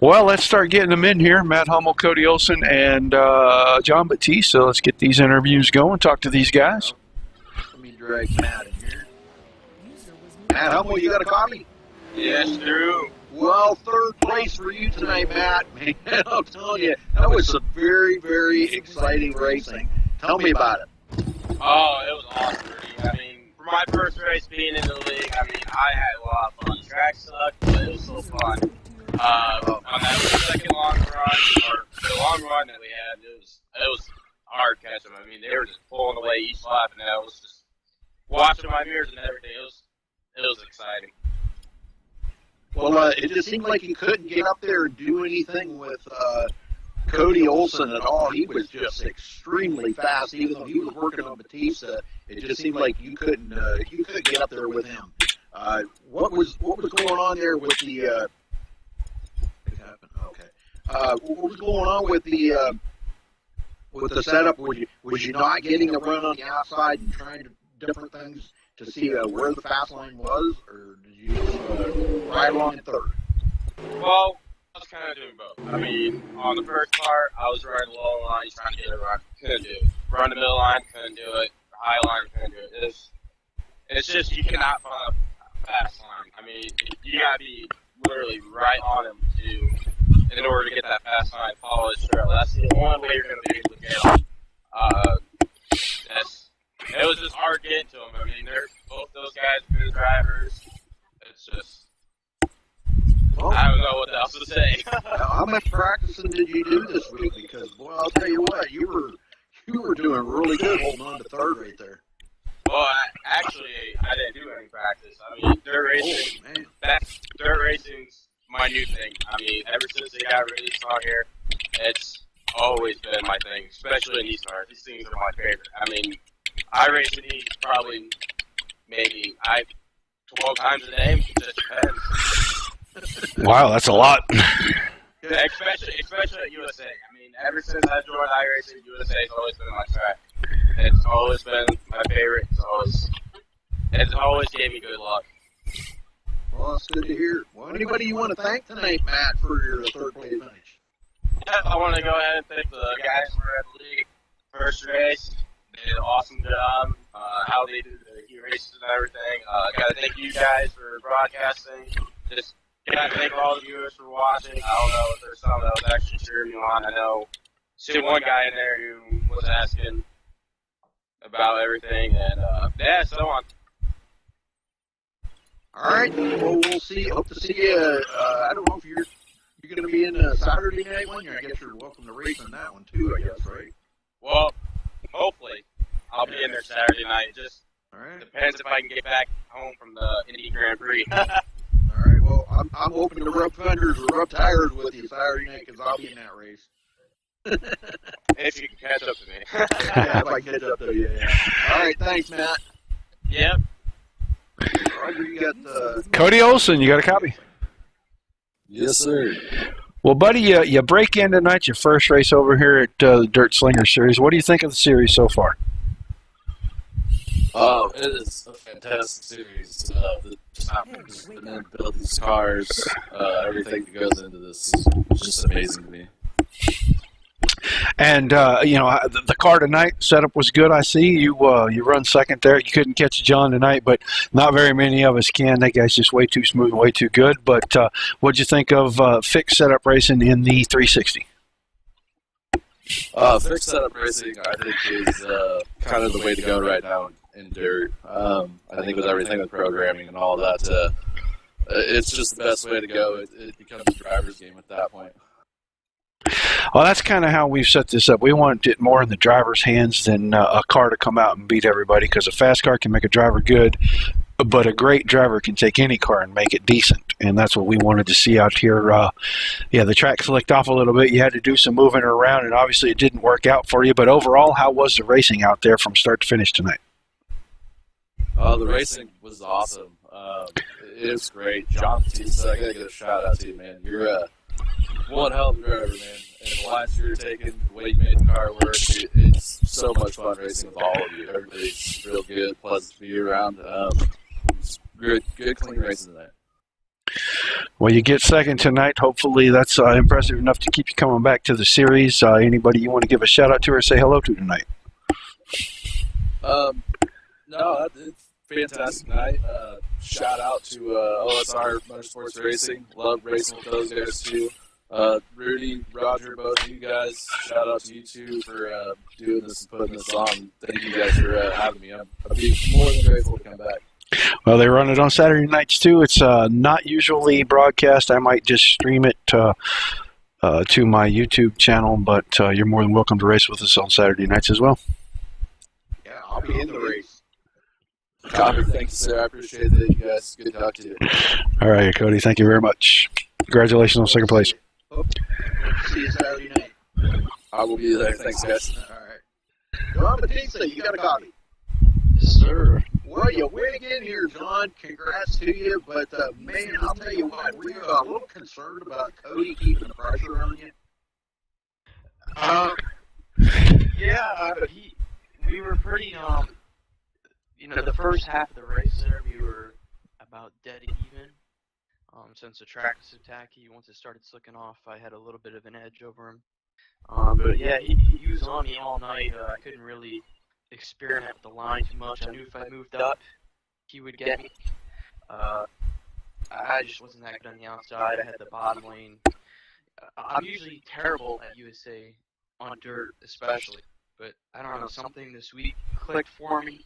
Well, let's start getting them in here. Matt Hummel, Cody Olsen, and John Batista. Let's get these interviews going. Talk to these guys. Let me drag Matt in here. Matt Hummel, you got a copy? Yes, Drew. Well, 3rd place for you tonight, Matt. Man, I'm telling you, that was some very, very exciting racing. Tell me about it. Oh, it was awesome. I mean, for my first race being in the league, I mean, I had a lot of fun. The track sucked, but it was so fun. On that second long run, or the long run that we had, it was hard catching them. I mean, they were just pulling away each lap, and I was just watching my mirrors and everything. It was exciting. Well, it just seemed like you couldn't get up there and do anything with Cody Olsen at all. He was just extremely fast, even though he was working on Batista. It just seemed like you couldn't get up there with him. What was going on there with the? Okay. What was going on with the setup? Was you not getting a run on the outside and trying different things to see where the fast line was, or did you ride along in 3rd? Well, I was kind of doing both. I mean, on the first part, I was riding low line, trying to get a run. Couldn't do it. Run the middle line, couldn't do it. High line, couldn't do it. It's just you cannot find a fast line. I mean, you gotta be literally right on him in order to get that fast line, follow his trail. That's the only way you're gonna be able to get him. It was just hard getting to them. I mean, both those guys are good drivers. It's just, I don't know what else to say. How much practicing did you do this week? Because, boy, I'll tell you what, you were doing really good holding on to 3rd right there. Well, I didn't do any practice. I mean, dirt racing's my new thing. I mean, ever since they got released on here, it's always been my thing, especially in these cars. These things are my favorite. I mean, I race in these probably maybe 12 times a day. It just depends. Wow, that's a lot. Yeah, especially at USA. I mean, ever since I joined iRacing, USA has always been my track. It's always been my favorite. It's always gave me good luck. Well, that's good to hear. Well, anybody you want to thank tonight, Matt, for your 3rd place finish? Yeah, I want to go ahead and thank the guys who were at the league first race. They did an awesome job. How they did the heat races and everything. Got to thank you guys for broadcasting. Just got to thank all the viewers for watching. I don't know if there's some that was actually cheering me on. I know see one guy in there who was asking about everything, and yeah, so on. All right. Well, we'll see. Hope to see you. I don't know if you're going to be in a Saturday night one. I guess you're welcome to race in that one too. I guess, right? Well, hopefully, I'll be in there Saturday night. Just All right. depends if I can get back home from the Indy Grand Prix. All right. Well, I'm hoping to rub fenders or rub tires with you Saturday night because I'll be in that race. If you can catch up to me. Yeah, if I can catch up to you. Yeah. All right. Thanks, Matt. Yep. Roger, you got Cody Olson, you got a copy? Yes, sir. Well, buddy, you break in tonight, your first race over here at the Dirt Slinger Series. What do you think of the series so far? It is a fantastic series. The time to come in and build these cars, everything that goes into this is just amazing to me. And the car tonight setup was good. I see you run second there. You couldn't catch John tonight, but not very many of us can. That guy's just way too smooth and way too good. But what'd you think of fixed setup racing in the 360? Fixed setup racing, I think, is kind of the way to go right now in dirt. I think with everything with programming and all that, it's just the best way to go. It becomes a driver's game at that point. Well, that's kind of how we've set this up. We want it more in the driver's hands than a car to come out and beat everybody, because a fast car can make a driver good, but a great driver can take any car and make it decent, and that's what we wanted to see out here. The track slicked off a little bit. You had to do some moving around, and obviously it didn't work out for you, but overall, how was the racing out there from start to finish tonight? The racing was awesome. It was great. John Batista, I gotta give a shout out to you, man. You're one hell of a driver, man. And the lines you were taking, the way you made the car work, it's so much fun racing with all of you. Everybody's real good, pleasant to be around. It's good, clean racing tonight. Well, you get second tonight. Hopefully that's impressive enough to keep you coming back to the series. Anybody you want to give a shout out to or say hello to tonight? No, it's a fantastic night. Shout out to OSR Motorsports Racing. Love racing with those guys too. Rudy, Roger, both of you guys, shout out to you two for doing this and putting this on. Thank you guys for having me. I'd be more than grateful to come back. Well, they run it on Saturday nights too. It's not usually broadcast. I might just stream it to my YouTube channel, but you're more than welcome to race with us on Saturday nights as well. Yeah, I'll be in the race. Copy, thank you, sir. I appreciate it, you guys. Good to talk to you. All right, Cody. Thank you very much. Congratulations on second place. See you Saturday night. I will be there. Thanks, guys. All right. John Batista, you got a copy? Yes, sir. Well, you win again here, John. Congrats to you. But, man, I'll tell you what, were you a little concerned about Cody keeping the pressure on you? Yeah, but we were pretty, the first half of the race there, we were about dead even. Since the track was so tacky, once it started slicking off, I had a little bit of an edge over him. But yeah, he was on me all night. I couldn't really experiment with the line too much. I knew if I moved up, he would get me. I just wasn't that good on the outside. I had the bottom lane. I'm usually terrible at USA on dirt, especially. But I don't know, something this week clicked for me.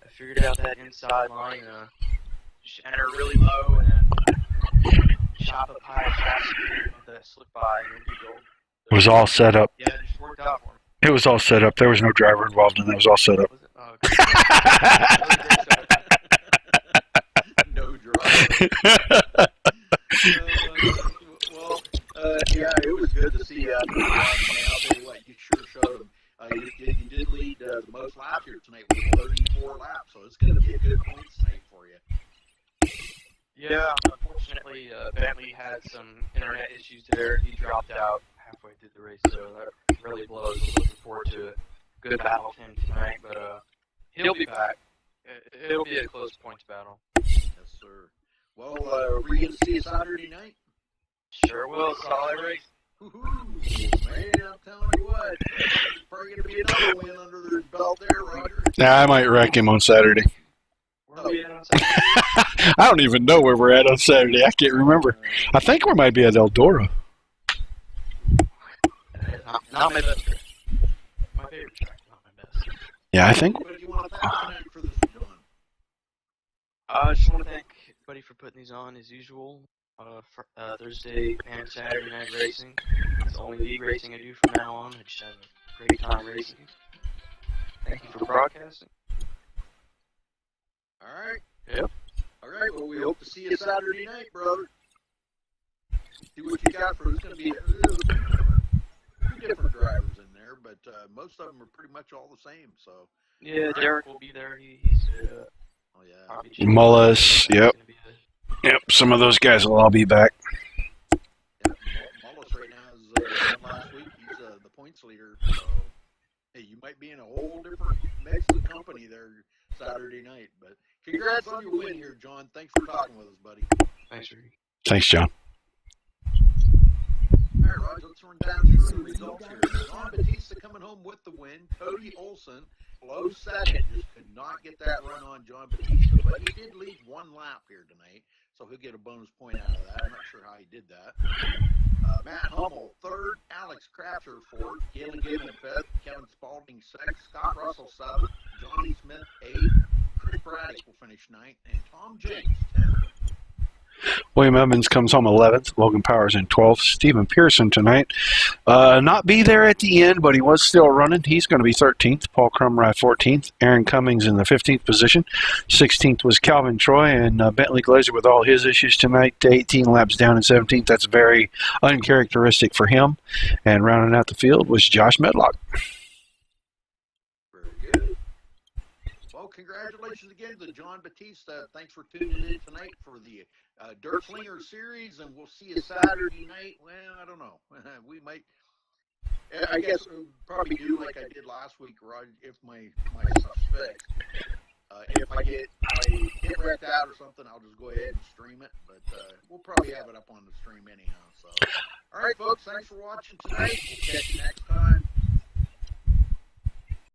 I figured out that inside line, just enter really low and then chop up high, fast speed, that slip by, and it'd be gold. It was all set up. Yeah, it just worked out for me. It was all set up. There was no driver involved in it. It was all set up. Was it? Oh, okay. No driver. Yeah, it was good to see you out there. Man, I'll tell you what, you sure showed them. You did lead the most laps here tonight with 34 laps, so it's going to be a good points night for you. Yeah, unfortunately, Bentley had some internet issues there. He dropped out halfway through the race, so that really blows. I'm looking forward to a good battle with him tonight, but he'll be back. It'll be a close points battle. Yes, sir. Well, are we going to see you Saturday night? Sure will. Solid race. Woohoo! Man, I'm telling you what, there's probably going to be another win under their belt there, Roger. Yeah, I might wreck him on Saturday. Where are we at on Saturday? I don't even know where we're at on Saturday. I can't remember. I think we might be at Eldora. Not my best track. My favorite track, not my best. Yeah, I think. What do you want to thank tonight for this, John? I just want to thank everybody for putting these on as usual. Thursday and Saturday night racing. It's the only league racing I do from now on. I just have a great time racing. Thank you for broadcasting. All right. Yep. All right. Well, we hope to see you Saturday night, brother. See what you got for. It's going to be two different drivers in there, but most of them are pretty much all the same. So. Yeah, Derek will be there. He's oh yeah. Mullis, yep. Yep, some of those guys will all be back. Yeah, Mullis right now is last week. He's the points leader. So, hey, you might be in a whole different mix of company there Saturday night. But congrats on your win here, John. Thanks for talking with us, buddy. Thanks, Ricky. Thanks, John. All right, Raj, let's run down through the results here. John Batista coming home with the win. Cody Olson, low second, just could not get that run on John Batista, but he did lead one lap here tonight, so he'll get a bonus point out of that. I'm not sure how he did that. Matt Hummel, third. Alex Crafter, fourth. Galen Gibbon, fifth. Kevin Spalding, sixth. Scott Russell, seventh. Johnny Smith, eighth. Chris Braddock will finish ninth. And Tom James, 10th. William Evans comes home 11th. Logan Powers in 12th. Stephen Pearson tonight. Not be there at the end, but he was still running. He's going to be 13th. Paul Crumrye 14th. Aaron Cummings in the 15th position. 16th was Calvin Troy, and Bentley Glazer with all his issues tonight. 18 laps down in 17th. That's very uncharacteristic for him. And rounding out the field was Josh Medlock. Very good. Well, congratulations again to John Batista. Thanks for tuning in tonight for the Dirt Slinger Series, and we'll see you Saturday night. Well, I don't know. We might. I guess we'll probably do like I did last week, Rod, if my stuff's fixed. If I get wrecked out or something, I'll just go ahead and stream it. But we'll probably have it up on the stream anyhow. So, all right, folks, thanks for watching tonight. We'll catch you next time.